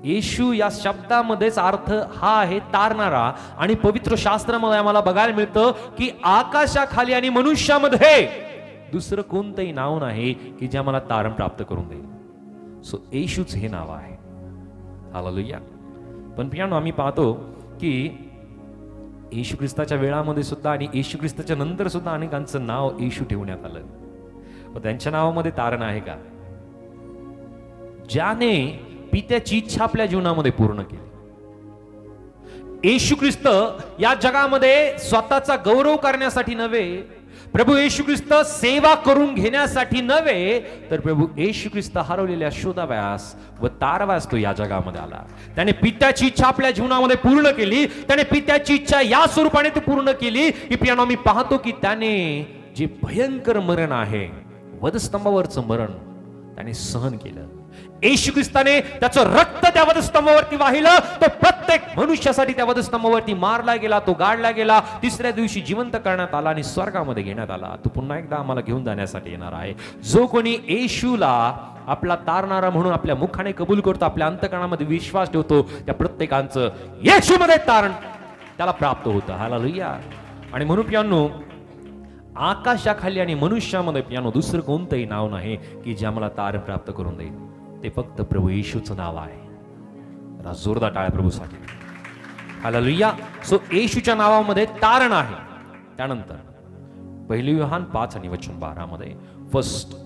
येशू या शब्दामध्येच अर्थ हा आहे, तारणारा. आणि पवित्र शास्त्रामध्ये आम्हाला बघायला मिळतं की आकाशाखाली आणि मनुष्यामध्ये दुसरं कोणतंही नाव नाही की जे आम्हाला तारण प्राप्त करून देईल. सो येशूच हे नाव आहे. हालेलुया. पण प्रियानो, आम्ही पाहतो की येशू ख्रिस्ताच्या वेळामध्ये सुद्धा आणि येशू ख्रिस्ताच्या नंतर सुद्धा अनेकांचं नाव येशू ठेवण्यात आलं. पण त्यांच्या नावामध्ये तारण आहे का? ज्याने पित्याची इच्छा आपल्या जीवनामध्ये पूर्ण केली. येशू ख्रिस्त या जगामध्ये स्वतःचा गौरव करण्यासाठी नव्हे, प्रभू येशू ख्रिस्त सेवा करून घेण्यासाठी नव्हे, तर प्रभू येशू ख्रिस्त हरवलेल्या शोधाव्यास व तारवास तो या जगामध्ये आला. त्याने पित्याची इच्छा आपल्या जीवनामध्ये पूर्ण केली. त्याने पित्याची इच्छा या स्वरूपाने ती पूर्ण केली की प्रियानो, मी पाहतो की त्याने जे भयंकर मरण आहे, वधस्तंभावरचं मरण त्याने सहन केलं. येशू ख्रिस्ताने त्याचं रक्त त्या वधस्तंभावरती वाहिलं. तो प्रत्येक मनुष्यासाठी त्या वधस्तंभावरती मारला गेला, तो गाडला गेला, तिसऱ्या दिवशी जिवंत करण्यात आला आणि स्वर्गामध्ये घेण्यात आला. तो पुन्हा एकदा आम्हाला घेऊन जाण्यासाठी येणार आहे. जो कोणी येशूला आपला तारणारा म्हणून आपल्या मुखाने कबूल करतो, आपल्या अंतःकरणामध्ये विश्वास ठेवतो, त्या प्रत्येकांचं येशूमध्ये तारण त्याला प्राप्त होतं. हालेलुया. आणि म्हणून प्रियानो, आकाशाखाली आणि मनुष्यामध्ये प्रियानो दुसरं कोणतंही नाव नाही की जे आम्हाला तारण प्राप्त करून देईल. ते फक्त प्रभू येशूचं नाव आहे. जरा जोरदार टाळ्या प्रभूसाठी. हालेलुया. सो येशूच्या नावामध्ये तारण आहे. त्यानंतर 1 योहान 5 आणि वचन 12 मध्ये 1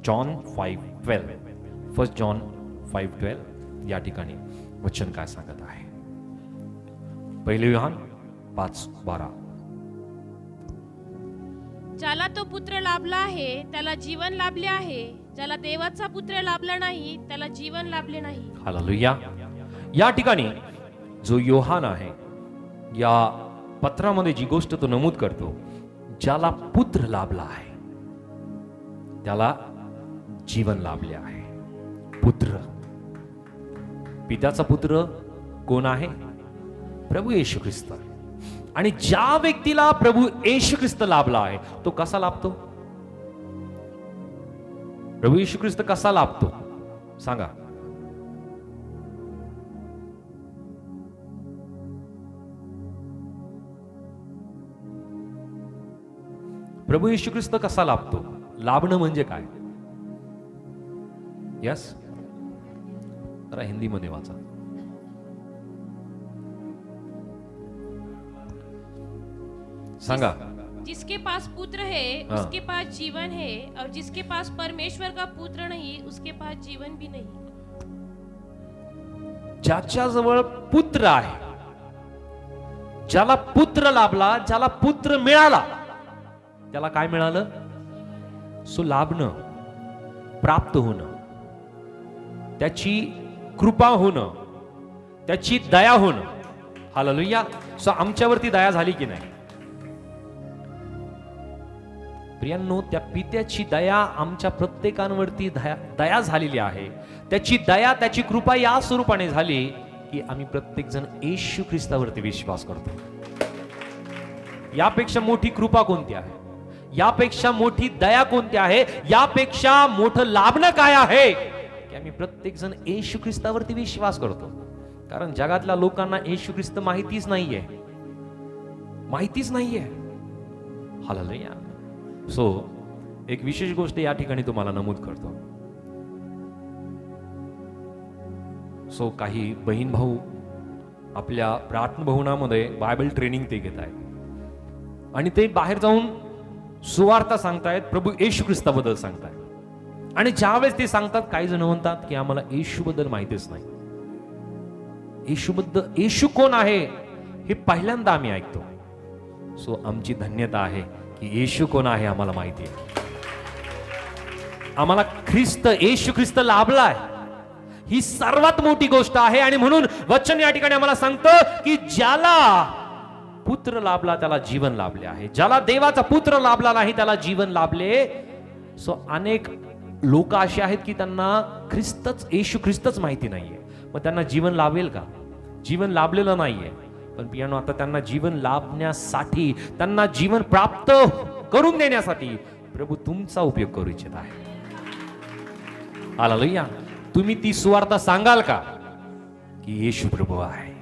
जॉन 5:12 1 जॉन 5:12 या ठिकाणी वचन काय सांगत आहे? 1 योहान 5:12. ज्याला तो पुत्र लाभला आहे त्याला जीवन लाभले आहे, ज्याला देवाचा पुत्र लाभला नाही त्याला जीवन लाभले नाही. हालेलुया. या ठिकाणी जो योहान आहे, या पत्रामध्ये जी गोष्ट तो नमूद करतो, ज्याला पुत्र लाभला आहे त्याला जीवन लाभले आहे. पुत्र, पित्याचा पुत्र कोण आहे? प्रभू येशू ख्रिस्त. आणि ज्या व्यक्तीला प्रभू येशू ख्रिस्त लाभला आहे तो कसा लाभतो? प्रभू येशू ख्रिस्त कसा लाभतो सांगा? प्रभू येशू ख्रिस्त कसा लाभतो? लाभणं म्हणजे काय? यस, जरा हिंदी मध्ये वाचा. सांगा. जिसके पास पुत्र है उसके पास जीवन है, और जिसके पास परमेश्वर का पुत्र नहीं उसके पास जीवन भी नहीं. ज्याच्याजवळ पुत्र आहे, ज्याला पुत्र लाभला, ज्याला पुत्र मिळाला, त्याला काय मिळालं? सो लाभणं, प्राप्त होणं, त्याची कृपा होणं, त्याची दया होणं. हालेलुया. सो आमच्यावरती दया झाली की नाही? प्रियांनो, त्या पित्याची दया आमच्या प्रत्येकांवरती दया झालेली आहे. त्याची दया, त्याची कृपा या स्वरूपाने झाली की आम्ही प्रत्येक जण येशू ख्रिस्तावरती विश्वास करतो. यापेक्षा मोठी कृपा कोणती आहे? यापेक्षा मोठी दया कोणती आहे? यापेक्षा मोठं लाभणं काय आहे की आम्ही प्रत्येक जण येशू ख्रिस्तावरती विश्वास करतो. कारण जगातल्या लोकांना येशू ख्रिस्त माहितीच नाहीये, माहितीच नाहीये. हालेलुया. सो एक विशेष गोष्ट या ठिकाणी तुम्हाला नमूद करतो. सो काही बहीण भाऊ आपल्या प्रार्थना भवनामध्ये बायबल ट्रेनिंग ते घेत आहेत आणि ते बाहेर जाऊन सुवार्ता सांगतायत, प्रभू येशू ख्रिस्ताबद्दल सांगतायत. आणि ज्यावेळेस ते सांगतात, काही जण म्हणतात की आम्हाला येशू बद्दल माहितीच नाही. येशू कोण आहे हे पहिल्यांदा आम्ही ऐकतो. सो आमची धन्यता आहे की येशू कोण आहे आम्हाला माहिती आहे. आम्हाला येशू ख्रिस्त लाभलाय, ही सर्वात मोठी गोष्ट आहे. आणि म्हणून वचन या ठिकाणी आम्हाला सांगतं की ज्याला पुत्र लाभला त्याला जीवन लाभले आहे, ज्याला देवाचा पुत्र लाभला नाही त्याला जीवन लाभले. सो अनेक लोक असे आहेत की त्यांना येशू ख्रिस्तच माहिती नाहीये. मग त्यांना जीवन लाभेल का? जीवन लाभलेलं नाहीये. पण पियानो आता त्यांना जीवन लाभण्यासाठी, त्यांना जीवन प्राप्त करून देण्यासाठी प्रभू तुमचा उपयोग करू इच्छित आहे. हालेलुया. तुम्ही ती सुवार्ता सांगाल का की येशू प्रभू आहे,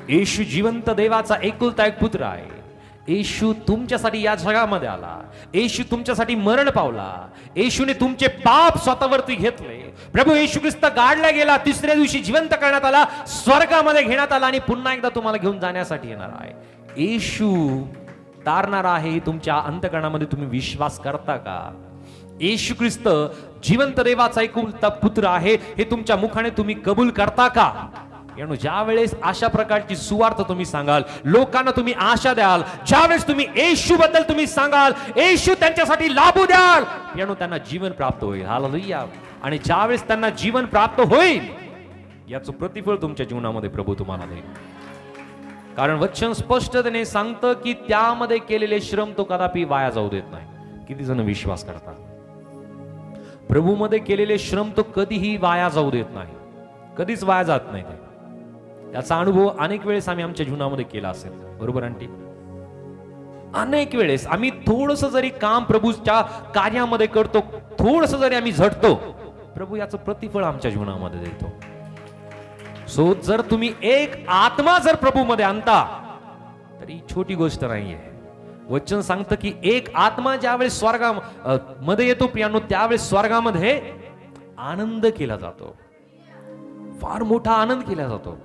येशू जिवंत देवाचा एकुलता एक पुत्र आहे, येशू तुमच्यासाठी या जगामध्ये आला, येशू तुमच्यासाठी मरण पावला, येशूने तुमचे पाप स्वतःवरती घेतले, प्रभू येशू ख्रिस्त गाडला गेला, तिसऱ्या दिवशी जिवंत करण्यात आला, स्वर्गामध्ये घेण्यात आला आणि पुन्हा एकदा तुम्हाला घेऊन जाण्यासाठी येणार आहे. येशू तारणार आहे. तुमच्या अंतःकरणामध्ये तुम्ही विश्वास करता का? येशू ख्रिस्त जिवंत देवाचा एकुलता पुत्र आहे हे तुमच्या मुखाने तुम्ही कबूल करता का? ज्या वेळेस अशा प्रकारची सुवार्थ तुम्ही सांगाल, लोकांना तुम्ही आशा द्याल, ज्यावेळेस तुम्ही येशू बद्दल तुम्ही सांगाल, येशू त्यांच्यासाठी लाभू द्याल, त्यांना जीवन प्राप्त होईल. हालेलुया. आणि ज्यावेळेस त्यांना जीवन प्राप्त होईल, याचं प्रतिफळ तुमच्या जीवनामध्ये प्रभू तुम्हाला देईल. कारण वचन स्पष्टतेने सांगतं की त्यामध्ये केलेले श्रम तो कदापि वाया जाऊ देत नाही. किती जण विश्वास करतात? प्रभूमध्ये केलेले श्रम तो कधीही वाया जाऊ देत नाही, कधीच वाया जात नाही. त्याचा अनुभव अनेक वेळेस आम्ही आमच्या जीवनामध्ये केला असेल, बरोबर आंटी? अनेक वेळेस आम्ही थोडस जरी काम प्रभूच्या कार्यामध्ये करतो, थोडस जरी आम्ही झटतो, प्रभू याचं प्रतिफळ आमच्या जीवनामध्ये देतो. सो जर तुम्ही एक आत्मा जर प्रभूमध्ये आणता, तरी छोटी गोष्ट नाहीये. वचन सांगतं की एक आत्मा ज्यावेळेस स्वर्गामध्ये येतो प्रियानो, त्यावेळेस स्वर्गामध्ये आनंद केला जातो, फार मोठा आनंद केला जातो.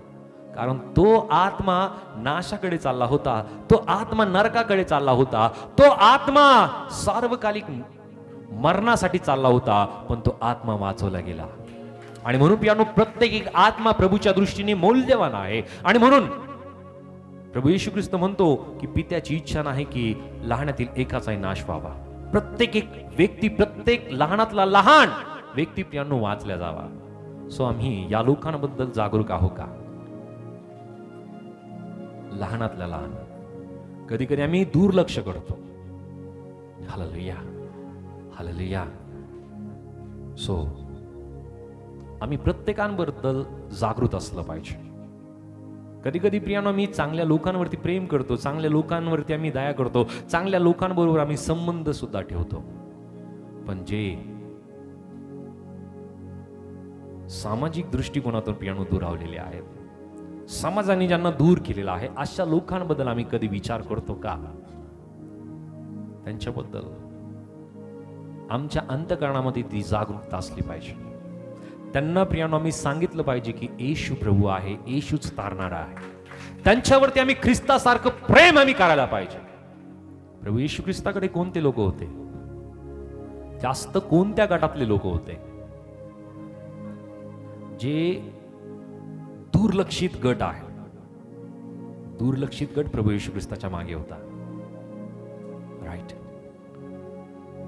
कारण तो आत्मा नाशाकडे चालला होता, तो आत्मा नरकाकडे चालला होता, तो आत्मा सार्वकालिक मरणासाठी चालला होता, पण तो आत्मा वाचवला गेला. आणि म्हणून पियानो प्रत्येक एक आत्मा प्रभूच्या दृष्टीने मौल्यवान आहे. आणि म्हणून प्रभू येशू ख्रिस्त म्हणतो की पित्याची इच्छा नाही की लहानातील एकाचाही नाश व्हावा. प्रत्येक एक व्यक्ती, प्रत्येक लहानातला लहान व्यक्ती पियानो वाचल्या जावा. सो आम्ही या लोकांबद्दल जागरूक आहोत का? लहानातल्या लहान कधी कधी आम्ही दुर्लक्ष करतो. Hallelujah, hallelujah. सो आम्ही प्रत्येकांबद्दल जागृत असलं पाहिजे. कधी कधी प्रियानो आम्ही चांगल्या लोकांवरती प्रेम करतो, चांगल्या लोकांवरती आम्ही दया करतो, चांगल्या लोकांबरोबर आम्ही संबंध सुद्धा ठेवतो. पण जे सामाजिक दृष्टिकोनातून प्रियानो दुरावलेले आहेत, समाजाने ज्यांना दूर केलेलं आहे, अशा लोकांबद्दल आम्ही कधी विचार करतो का? त्यांच्याबद्दल आमच्या अंतःकरणामध्ये ती जागरूकता असली पाहिजे. त्यांना प्रियानो आम्ही सांगितलं पाहिजे की येशू प्रभू आहे, येशूच तारणारा आहे. त्यांच्यावरती आम्ही ख्रिस्तासारखं प्रेम आम्ही करायला पाहिजे. प्रभू येशू ख्रिस्ताकडे कोणते लोक होते? जास्त कोणत्या गटातले लोक होते? जे दुर्लक्षित गट आहे. दुर्लक्षित गट प्रभू येशू ख्रिस्ताच्या मागे होता. राईट.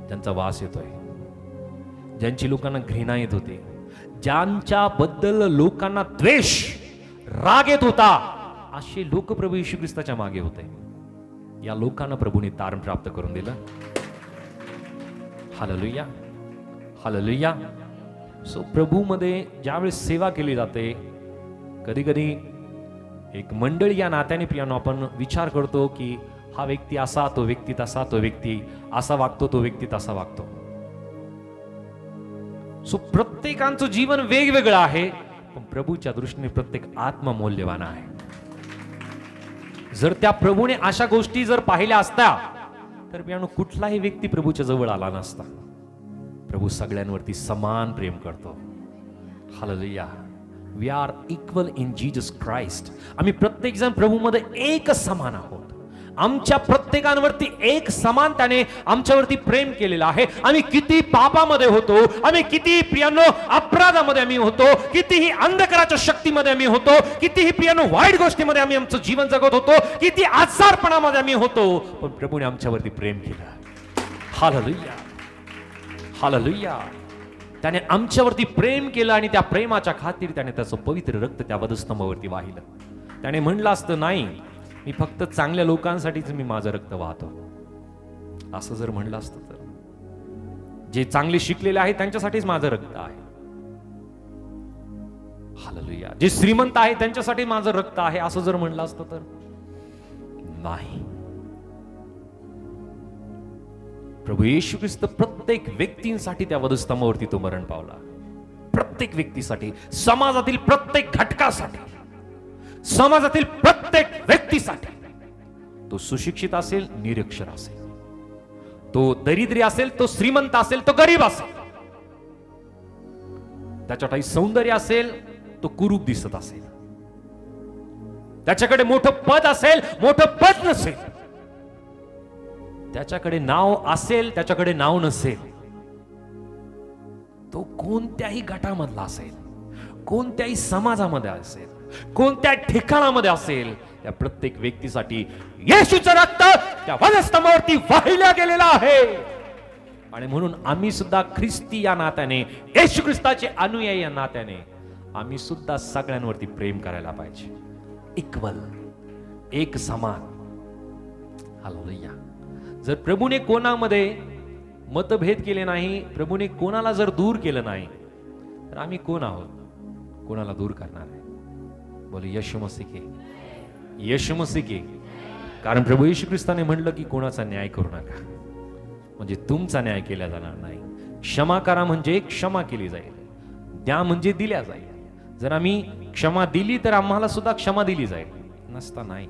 ज्यांचा वास येतोय, ज्यांची लोकांना घृणा येत होती, ज्यांच्या बद्दल लोकांना द्वेष, राग येत होता, असे लोक प्रभू येशू ख्रिस्ताच्या मागे होते. या लोकांना प्रभूने तारण प्राप्त करून दिलं. Hallelujah, hallelujah. सो प्रभूमध्ये ज्यावेळेस सेवा केली जाते, कधी कधी एक मंडळी या नात्याने प्रियानो आपण विचार करतो की हा व्यक्ती असा, तो व्यक्ती तसा, तो व्यक्ती असा वागतो, तो व्यक्ती तसा वागतो. सो प्रत्येकांचं जीवन वेगवेगळं आहे, पण प्रभूच्या दृष्टीने प्रत्येक आत्मा मौल्यवान आहे. जर त्या प्रभूने अशा गोष्टी जर पाहिल्या असत्या, तर प्रियानो कुठलाही व्यक्ती प्रभूच्या जवळ आला नसता. प्रभू सगळ्यांवरती समान प्रेम करतो. Hallelujah. We are equal in Jesus Christ. आम्ही प्रत्येक जण प्रभूमध्ये एक समान आहोत. आमच्या प्रत्येकांवरती एक समान त्याने आमच्यावरती प्रेम केलेलं आहे. आम्ही किती पापामध्ये होतो, आम्ही किती प्रियानो अपराधामध्ये आम्ही होतो, कितीही अंधकाराच्या शक्तीमध्ये आम्ही होतो, कितीही प्रियानो वाईट गोष्टीमध्ये आम्ही आमचं जीवन जगत होतो, किती आजारपणामध्ये आम्ही होतो, पण प्रभूने आमच्यावरती प्रेम केलं. Hallelujah, hallelujah. त्याने आमच्यावरती प्रेम केलं आणि त्या प्रेमाच्या खातीर त्याने त्याचं पवित्र रक्त त्या वधस्तंभावरती वाहिलं. त्याने म्हणलं असतं, नाही, मी फक्त चांगल्या लोकांसाठीच मी माझं रक्त वाहतो. असं जर म्हणलं असतं तर जे चांगले शिकलेले आहेत त्यांच्यासाठीच माझं रक्त आहे. हालेलुया. जे श्रीमंत आहे त्यांच्यासाठी माझं रक्त आहे असं जर म्हणलं असतं तर नाही. प्रभू येशू ख्रिस्त प्रत्येक व्यक्तींसाठी त्या वधस्तंभावरती तो मरण पावला. प्रत्येक व्यक्तीसाठी, समाजातील प्रत्येक घटकासाठी, समाजातील प्रत्येक व्यक्तीसाठी. तो सुशिक्षित असेल, निरक्षर असेल, तो दरिद्री असेल, तो श्रीमंत असेल, तो गरीब असेल, त्याच्यात काही सौंदर्य असेल, तो कुरूप दिसत असेल, त्याच्याकडे मोठं पद असेल, मोठं पद नसेल, त्याच्याकडे नाव असेल, त्याच्याकडे नाव नसेल, तो कोणत्याही गटामधला असेल, कोणत्याही समाजामध्ये असेल, कोणत्या ठिकाणामध्ये असेल, त्या प्रत्येक व्यक्तीसाठी येशूचं रक्त त्या वधस्तंभावरती वाहिल्या गेलेलं आहे. आणि म्हणून आम्ही सुद्धा ख्रिस्ती या नात्याने, येशू ख्रिस्ताचे अनुयायी या नात्याने आम्ही सुद्धा सगळ्यांवरती प्रेम करायला पाहिजे. इक्वल, एक समान. हालेलुया. जर प्रभूने कोणामध्ये मतभेद केले नाही, प्रभूने कोणाला जर दूर केलं नाही, तर आम्ही कोण आहोत कोणाला दूर करणार आहे? बोले यीशु मसीह के, यीशु मसीह के. कारण प्रभू येशू ख्रिस्ताने म्हटलं की कोणाचा न्याय करू नका, म्हणजे तुमचा न्याय केला जाणार नाही. क्षमा करा म्हणजे क्षमा केली जाईल, द्या म्हणजे दिल्या जाईल. जर आम्ही क्षमा दिली तर आम्हाला सुद्धा क्षमा दिली जाईल, नसता नाही.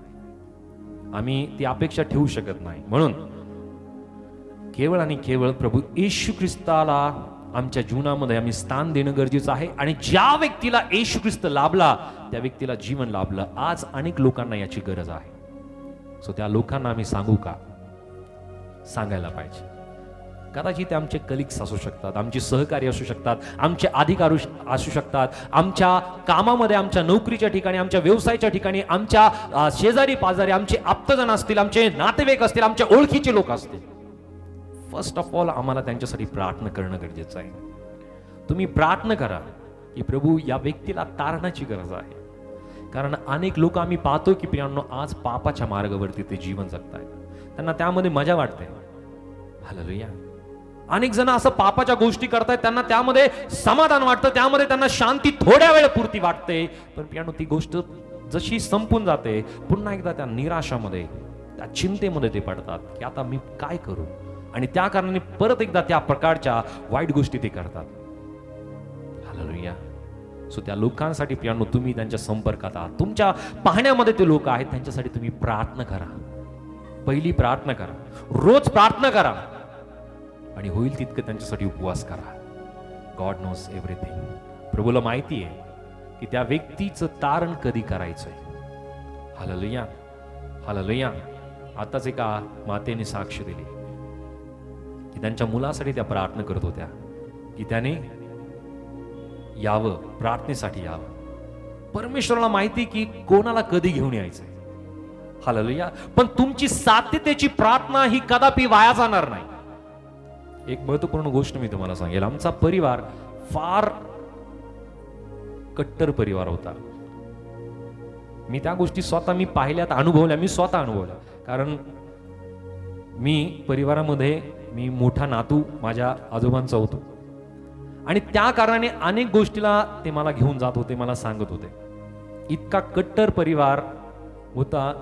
आम्ही ती अपेक्षा ठेवू शकत नाही. म्हणून केवळ आणि केवळ प्रभू येशू ख्रिस्ताला आमच्या जीवनामध्ये आम्ही स्थान देणं गरजेचं आहे. आणि ज्या व्यक्तीला येशू ख्रिस्त लाभला त्या व्यक्तीला जीवन लाभलं. आज अनेक लोकांना याची गरज आहे. सो त्या लोकांना आम्ही सांगू का? सांगायला पाहिजे. कदाचित ते आमचे कलिग्स असू शकतात, आमचे सहकारी असू शकतात, आमचे अधिकारी असू शकतात, आमच्या कामामध्ये, आमच्या नोकरीच्या ठिकाणी, आमच्या व्यवसायाच्या ठिकाणी, आमच्या शेजारी पाजारी, आमचे आप्तजन असतील, आमचे नातेवाईक असतील, आमच्या ओळखीचे लोक असतील. फर्स्ट ऑफ ऑल आम्हाला त्यांच्यासाठी प्रार्थना करणं गरजेचं आहे. तुम्ही प्रार्थना करा की प्रभू या व्यक्तीला तारणाची गरज आहे. कारण अनेक लोक आम्ही पाहतो की प्रियांनो आज पापाच्या मार्गावरती ते जीवन जगतायत, त्यांना त्यामध्ये मजा वाटते. हालेलुया. अनेक जण असं पापाच्या गोष्टी करतायत, त्यांना त्यामध्ये समाधान वाटतं, त्यामध्ये त्यांना शांती थोड्या वेळपुरती वाटते. पण प्रियांनो ती गोष्ट जशी संपून जाते, पुन्हा एकदा त्या निराशामध्ये, त्या चिंतेमध्ये ते पडतात की आता मी काय करू, आणि त्या कारणाने परत एकदा त्या प्रकारच्या वाईट गोष्टी ते करतात. हालेलुया. सो त्या लोकांसाठी प्रियांनो तुम्ही त्यांच्या संपर्कात आहात, तुमच्या पाहण्यामध्ये ते लोक आहेत, त्यांच्यासाठी तुम्ही प्रार्थना करा. पहिली प्रार्थना करा, रोज प्रार्थना करा, आणि होईल तितकं त्यांच्यासाठी उपवास करा. God knows everything. प्रभूला माहिती आहे की त्या व्यक्तीचं तारण कधी करायचंय. हालेलुया. हालेलुया. आताच एका मातेने साक्ष दिली की त्यांच्या मुलासाठी त्या प्रार्थना करत होत्या की त्याने यावं, प्रार्थनेसाठी यावं. परमेश्वराला माहिती की कोणाला कधी घेऊन यायचंय. हालेलुया. पण तुमची सात्यतेची प्रार्थना ही कदापि वाया जाणार नाही. एक महत्वपूर्ण गोष्ट मी तुम्हाला सांगेल. आमचा परिवार फार कट्टर परिवार होता. मी त्या गोष्टी स्वतः मी पाहिल्यात, अनुभवल्या, मी स्वतः अनुभवल्या. कारण मी परिवारामध्ये मी मोठा नातू माझ्या आजोबांचा होतो, आणि त्या कारणाने अनेक गोष्टीला ते मला घेऊन जात होते, मला सांगत होते. इतका कट्टर परिवार होता.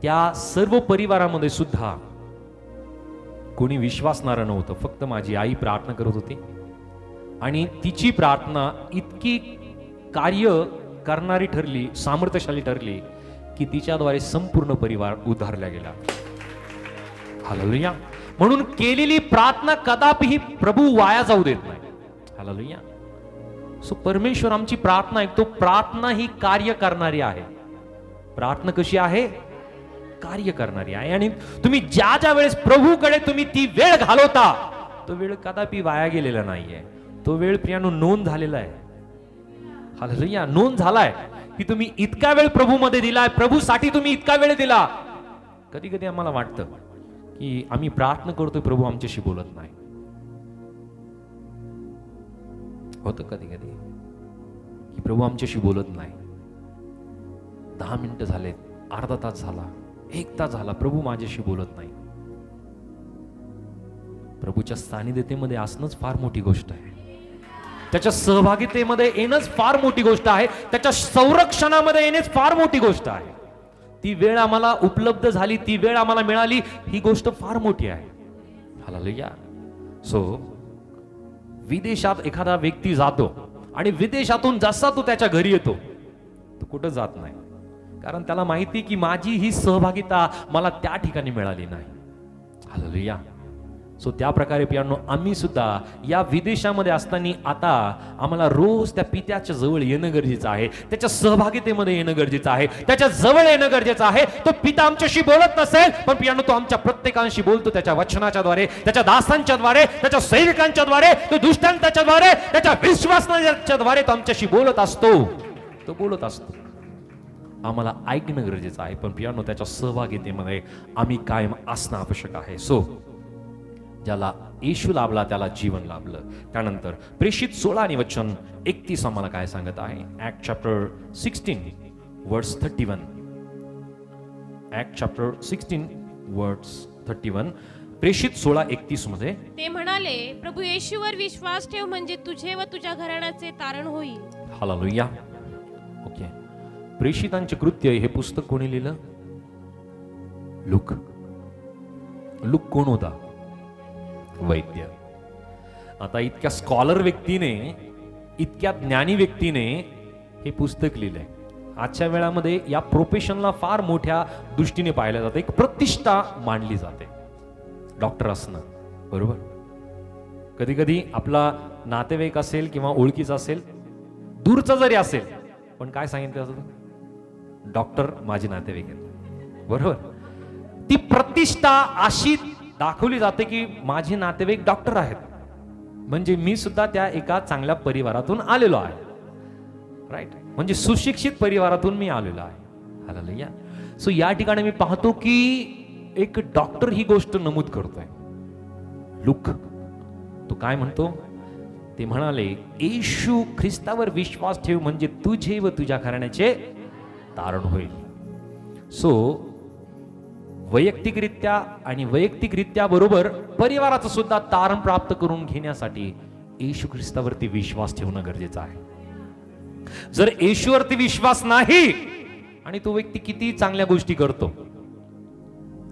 त्या सर्व परिवारामध्ये सुद्धा कोणी विश्वासणारं नव्हतं. फक्त माझी आई प्रार्थना करत होती, आणि तिची प्रार्थना इतकी कार्य करणारी ठरली, सामर्थ्यशाली ठरली की तिच्याद्वारे संपूर्ण परिवार उद्धारला गेला. हालेलुया. म्हणून केलेली प्रार्थना कदापिही प्रभू वाया जाऊ देत नाही. हालेलुया. सो परमेश्वर आमची प्रार्थना ऐकतो. प्रार्थना ही कार्य करणारी आहे. प्रार्थना कशी आहे? कार्य करणारी आहे. आणि तुम्ही ज्या ज्या वेळेस प्रभूकडे तुम्ही ती वेळ घालवता, तो वेळ कदापि वाया गेलेला नाहीये. तो वेळ प्रियांनो नोंद झालेला आहे. हालेलुया. नोंद झालाय की तुम्ही इतका वेळ प्रभूमध्ये दिलाय, प्रभूसाठी तुम्ही इतका वेळ दिला. कधी कधी आम्हाला वाटतं की आम्ही प्रार्थना करतोय, प्रभू आमच्याशी बोलत नाही. होतं कधी कधी की प्रभू आमच्याशी बोलत नाही. 10 मिनिटं झालेत, अर्धा तास झाला, 1 तास झाला, प्रभू माझ्याशी बोलत नाही. प्रभूच्या सानिध्यतेमध्ये असणंच फार मोठी गोष्ट आहे. त्याच्या सहभागितेमध्ये येणंच फार मोठी गोष्ट आहे. त्याच्या संरक्षणामध्ये येणेच फार मोठी गोष्ट आहे. ती वेळ आम्हाला उपलब्ध झाली, ती वेळ आम्हाला मिळाली, ही गोष्ट फार मोठी आहे. हालेलुया. सो विदेशात एखादा व्यक्ती जातो आणि विदेशातून जसा तो त्याच्या घरी येतो, तो कुठं जात नाही, कारण त्याला माहिती की माझी ही सहभागिता मला त्या ठिकाणी मिळाली नाही. हालेलुया. सो त्या प्रकारे पियानो आम्ही सुद्धा या विदेशामध्ये असताना आता आम्हाला रोज त्या पित्याच्या जवळ येणं गरजेचं आहे, त्याच्या सहभागितेमध्ये येणं गरजेचं आहे, त्याच्या जवळ येणं गरजेचं आहे. तो पिता आमच्याशी बोलत नसेल, पण पियानो तो आमच्या प्रत्येकांशी बोलतो, त्याच्या वचनाच्या द्वारे, त्याच्या दासांच्या द्वारे, त्याच्या सैनिकांच्या द्वारे, तो दुष्टांताच्या द्वारे, त्याच्या विश्वासाच्या द्वारे तो आमच्याशी बोलत असतो. तो बोलत असतो. आम्हाला ऐकणं गरजेचं आहे, पण पियानो त्याच्या सहभागितेमध्ये आम्ही कायम असणं आवश्यक आहे. सो ज्याला येशू लाभला त्याला जीवन लाभलं. त्यानंतर प्रेषित 16 आणि वचन 31 आम्हाला काय सांगत आहे? ऍक्ट चॅप्टर 16 वर्स 31. ऍक्ट चॅप्टर 16 वर्स 31. प्रेषित 16:31 मध्ये ते म्हणाले, प्रभू येशूवर विश्वास ठेव, म्हणजे तुझे व तुझ्या घराण्याचे तारण होईल. हालेलुया. ओके. प्रेषितांचे कृत्य हे पुस्तक कोणी लिहिलं? लूक. लूक कोण होता? वैद्य. आता इतक्या स्कॉलर व्यक्तीने, इतक्या ज्ञानी व्यक्तीने हे पुस्तक लिहिलंय. आजच्या वेळामध्ये या प्रोफेशनला फार मोठ्या दृष्टीने पाहिलं जातं, एक प्रतिष्ठा मानली जाते डॉक्टर असणं, बरोबर. कधी कधी आपला नातेवाईक असेल किंवा ओळखीचा असेल, दूरचा जरी असेल, पण काय सांगितलं जातं? डॉक्टर माझे नातेवाईक आहेत, बरोबर. ती प्रतिष्ठा अशी दाखवली जाते की माझे नातेवाईक डॉक्टर आहेत, म्हणजे मी सुद्धा त्या एका चांगल्या परिवारातून आलेलो आहे, राईट. म्हणजे सुशिक्षित परिवारातून मी आलेलो आहे. हालेलुया. सो या ठिकाणी मी पाहतो की एक डॉक्टर ही गोष्ट नमूद करतोय. लूक तो काय म्हणतो? ते म्हणाले, येशू ख्रिस्तावर विश्वास ठेव, म्हणजे तुझे व तुझ्या घराण्याचे तारण होईल. सो वैयक्तिकरित्या आणि वैयक्तिकरित्या बरोबर परिवाराचं सुद्धा तारण प्राप्त करून घेण्यासाठी येशू ख्रिस्तावरती विश्वास ठेवणं गरजेचं आहे. जर येशूवरती विश्वास नाही आणि तो व्यक्ती किती चांगल्या गोष्टी करतो,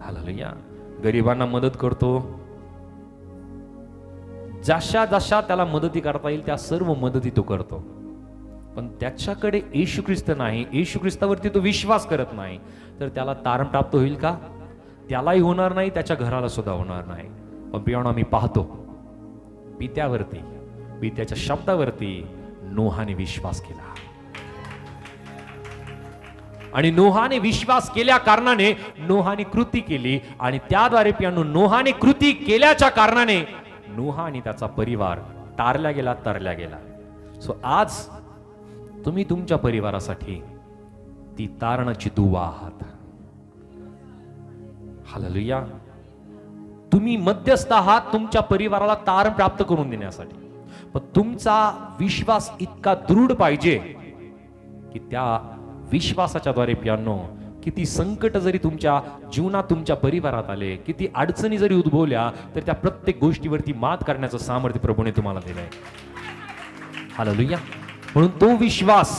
हालेलुया, गरिबांना मदत करतो, जशा जशा त्याला मदती करता येईल त्या सर्व मदती तो करतो, पण त्याच्याकडे येशू ख्रिस्त नाही, येशू ख्रिस्तावरती तो विश्वास करत नाही, तर त्याला तारण प्राप्त होईल का? त्यालाही होणार नाही, त्याच्या घराला सुद्धा होणार नाही. पण पियानो आम्ही पाहतो पित्यावरती, पित्याच्या शब्दावरती नोहाने विश्वास केला, आणि नोहाने विश्वास केल्या कारणाने नोहाने कृती केली, आणि त्याद्वारे पियानो नोहाने कृती केल्याच्या कारणाने नोहा आणि त्याचा परिवार तारल्या गेला, तरल्या गेला. सो आज तुम्ही तुमच्या परिवारासाठी ती तारणाची दुवा आहात. हालेलुया. तुम्ही मध्यस्थ आहात तुमच्या परिवाराला तारण प्राप्त करून देण्यासाठी, पण तुमचा विश्वास इतका दृढ पाहिजे की त्या विश्वासाच्या द्वारे पियानो किती संकट जरी तुमच्या जीवनात तुमच्या परिवारात आले, किती अडचणी जरी उद्भवल्या, तर त्या प्रत्येक गोष्टीवरती मात करण्याचं सामर्थ्य प्रभूने तुम्हाला दिलंय. हालेलुया. म्हणून तो विश्वास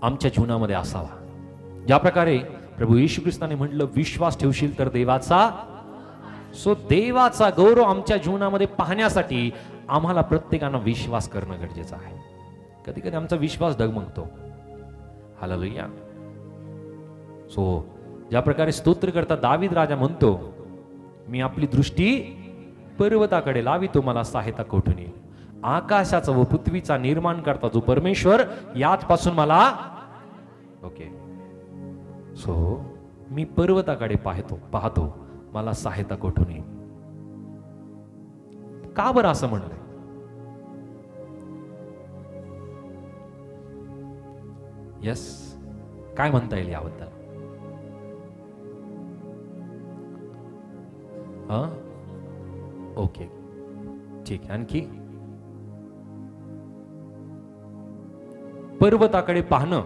आमच्या जीवनामध्ये असावा. ज्या प्रकारे प्रभू येशू ख्रिस्ताने म्हटलं, विश्वास ठेवशील तर देवाचा, सो देवाचा गौरव आमच्या जीवनामध्ये पाहण्यासाठी आम्हाला प्रत्येकानं विश्वास करणं गरजेचं आहे. कधी कधी आमचा विश्वास डगमगतो. हालेलुया. सो ज्या प्रकारे स्तोत्रकर्ता दावीद राजा म्हणतो, मी आपली दृष्टी पर्वताकडे लावितो, मला सहायता कोठून येईल? आकाशाचा व पृथ्वीचा निर्माण करता जो परमेश्वर, याच पासून मला, ओके, सो मी पर्वताकडे पाहतो, मला सहायता कोठून येईल? का बरं असं म्हणलंय? यस, काय म्हणता येईल याबद्दल? ओके, ठीक आहे. आणखी पर्वताकडे पाहणं,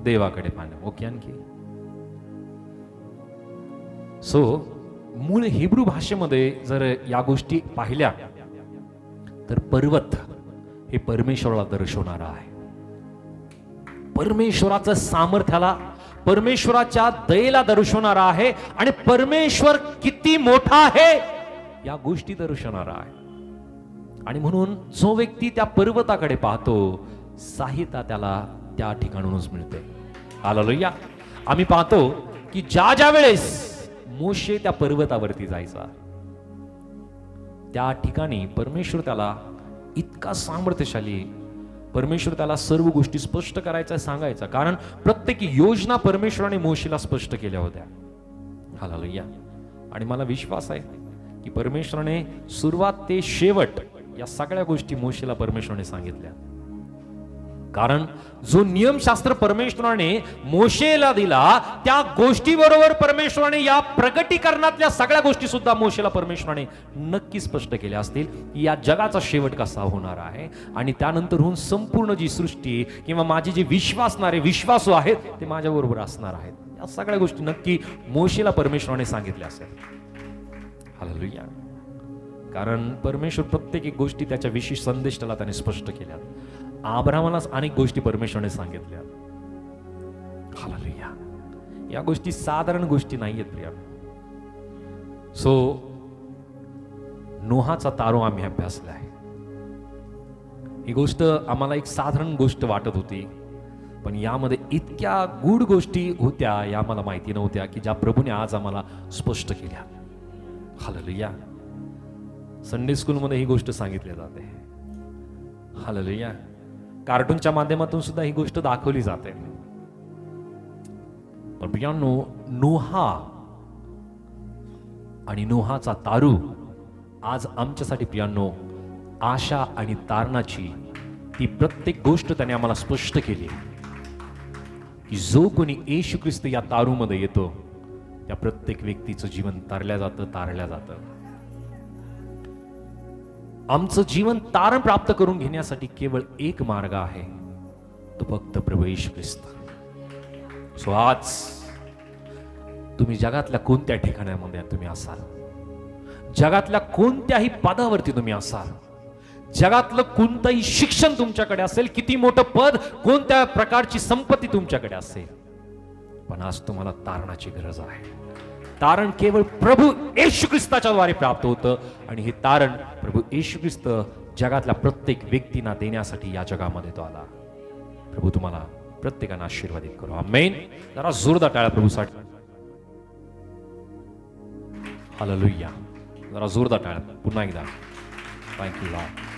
देवाकडे पाहणं. ओके, आणखी सो मूळ हिब्रू भाषेमध्ये जर या गोष्टी पाहिल्या तर पर्वत हे परमेश्वराला दर्शवणारा आहे. परमेश्वराचं सामर्थ्याला, परमेश्वराच्या दयेला दर्शवणारा आहे आणि परमेश्वर किती मोठा आहे या गोष्टी दर्शवणारा आहे. आणि म्हणून जो व्यक्ती त्या पर्वताकडे पाहतो, सहायता त्याला त्या ठिकाणूनच मिळते. हालेलुया. आम्ही पाहतो की ज्या वेळेस मोशे त्या पर्वतावरती जायचा, त्या ठिकाणी परमेश्वर त्याला इतका सामर्थ्यशाली, परमेश्वर त्याला सर्व गोष्टी स्पष्ट करायचा, सांगायचा. कारण प्रत्येक योजना परमेश्वराने मोशेला स्पष्ट केल्या होत्या. हालेलुया. आणि मला विश्वास आहे की परमेश्वराने सुरुवात ते शेवट या सगळ्या गोष्टी मोशेला परमेश्वराने सांगितल्या. कारण जो नियमशास्त्र परमेश्वराने मोशेला दिला, त्या गोष्टी बरोबर परमेश्वराने या प्रगटीकरणातल्या सगळ्या गोष्टी सुद्धा मोशेला परमेश्वराने नक्की स्पष्ट केल्या असतील की या जगाचा शेवट कसा होणार आहे आणि त्यानंतरहून संपूर्ण जी सृष्टी किंवा माझे जे विश्वासणारे विश्वासू आहेत ते माझ्या बरोबर असणार आहेत. या सगळ्या गोष्टी नक्की मोशेला परमेश्वराने सांगितल्या असेल. हालेलुया. कारण परमेश्वर प्रत्येक एक गोष्टी त्याच्या विशेष संदेश त्याने स्पष्ट केल्या. अब्राहमालाच अनेक गोष्टी परमेश्वराने सांगितल्या. हालेलुया. या गोष्टी साधारण गोष्टी नाहीयेत प्रिया. सो नोहाचा तारो आम्ही अभ्यासला आहे. ही गोष्ट आम्हाला एक साधारण गोष्ट वाटत होती, पण यामध्ये इतक्या गूढ गोष्टी होत्या या आम्हाला माहिती नव्हत्या की ज्या प्रभूने आज आम्हाला स्पष्ट केल्या. हालेलुया. संडे स्कूलमध्ये ही गोष्ट सांगितली जाते. हालेलुया. कार्टूनच्या माध्यमातून सुद्धा ही गोष्ट दाखवली जाते. पण प्रियांनो, नोहा आणि नोहाचा तारू आज आमच्यासाठी प्रियांनो आशा आणि तारणाची ती प्रत्येक गोष्ट त्याने आम्हाला स्पष्ट केली की जो कोणी येशू ख्रिस्त या तारूमध्ये येतो त्या प्रत्येक व्यक्तीचं जीवन तारल्या जातं. आमचं जीवन तारण प्राप्त करून घेण्यासाठी केवळ एक मार्ग आहे, तो फक्त प्रभू येशू ख्रिस्त. सो आज तुम्ही जगातल्या कोणत्या ठिकाणामध्ये तुम्ही असाल, जगातल्या कोणत्याही पदावरती तुम्ही असाल, जगातलं कोणतंही शिक्षण तुमच्याकडे असेल, किती मोठं पद, कोणत्या प्रकारची संपत्ती तुमच्याकडे असेल, पण आज तुम्हाला तारणाची गरज आहे. तारण केवळ प्रभू येशू ख्रिस्ताच्या द्वारे प्राप्त होतं आणि हे तारण प्रभू येशू ख्रिस्त जगातल्या प्रत्येक व्यक्तींना देण्यासाठी या जगामध्ये तो आला. प्रभू तुम्हाला प्रत्येकांना आशीर्वादित करो. आमेन. जरा जोरदार टाळ्या प्रभूसाठी. हालेलुया. जरा जोरदार टाळ्या पुन्हा एकदा. Thank you Lord.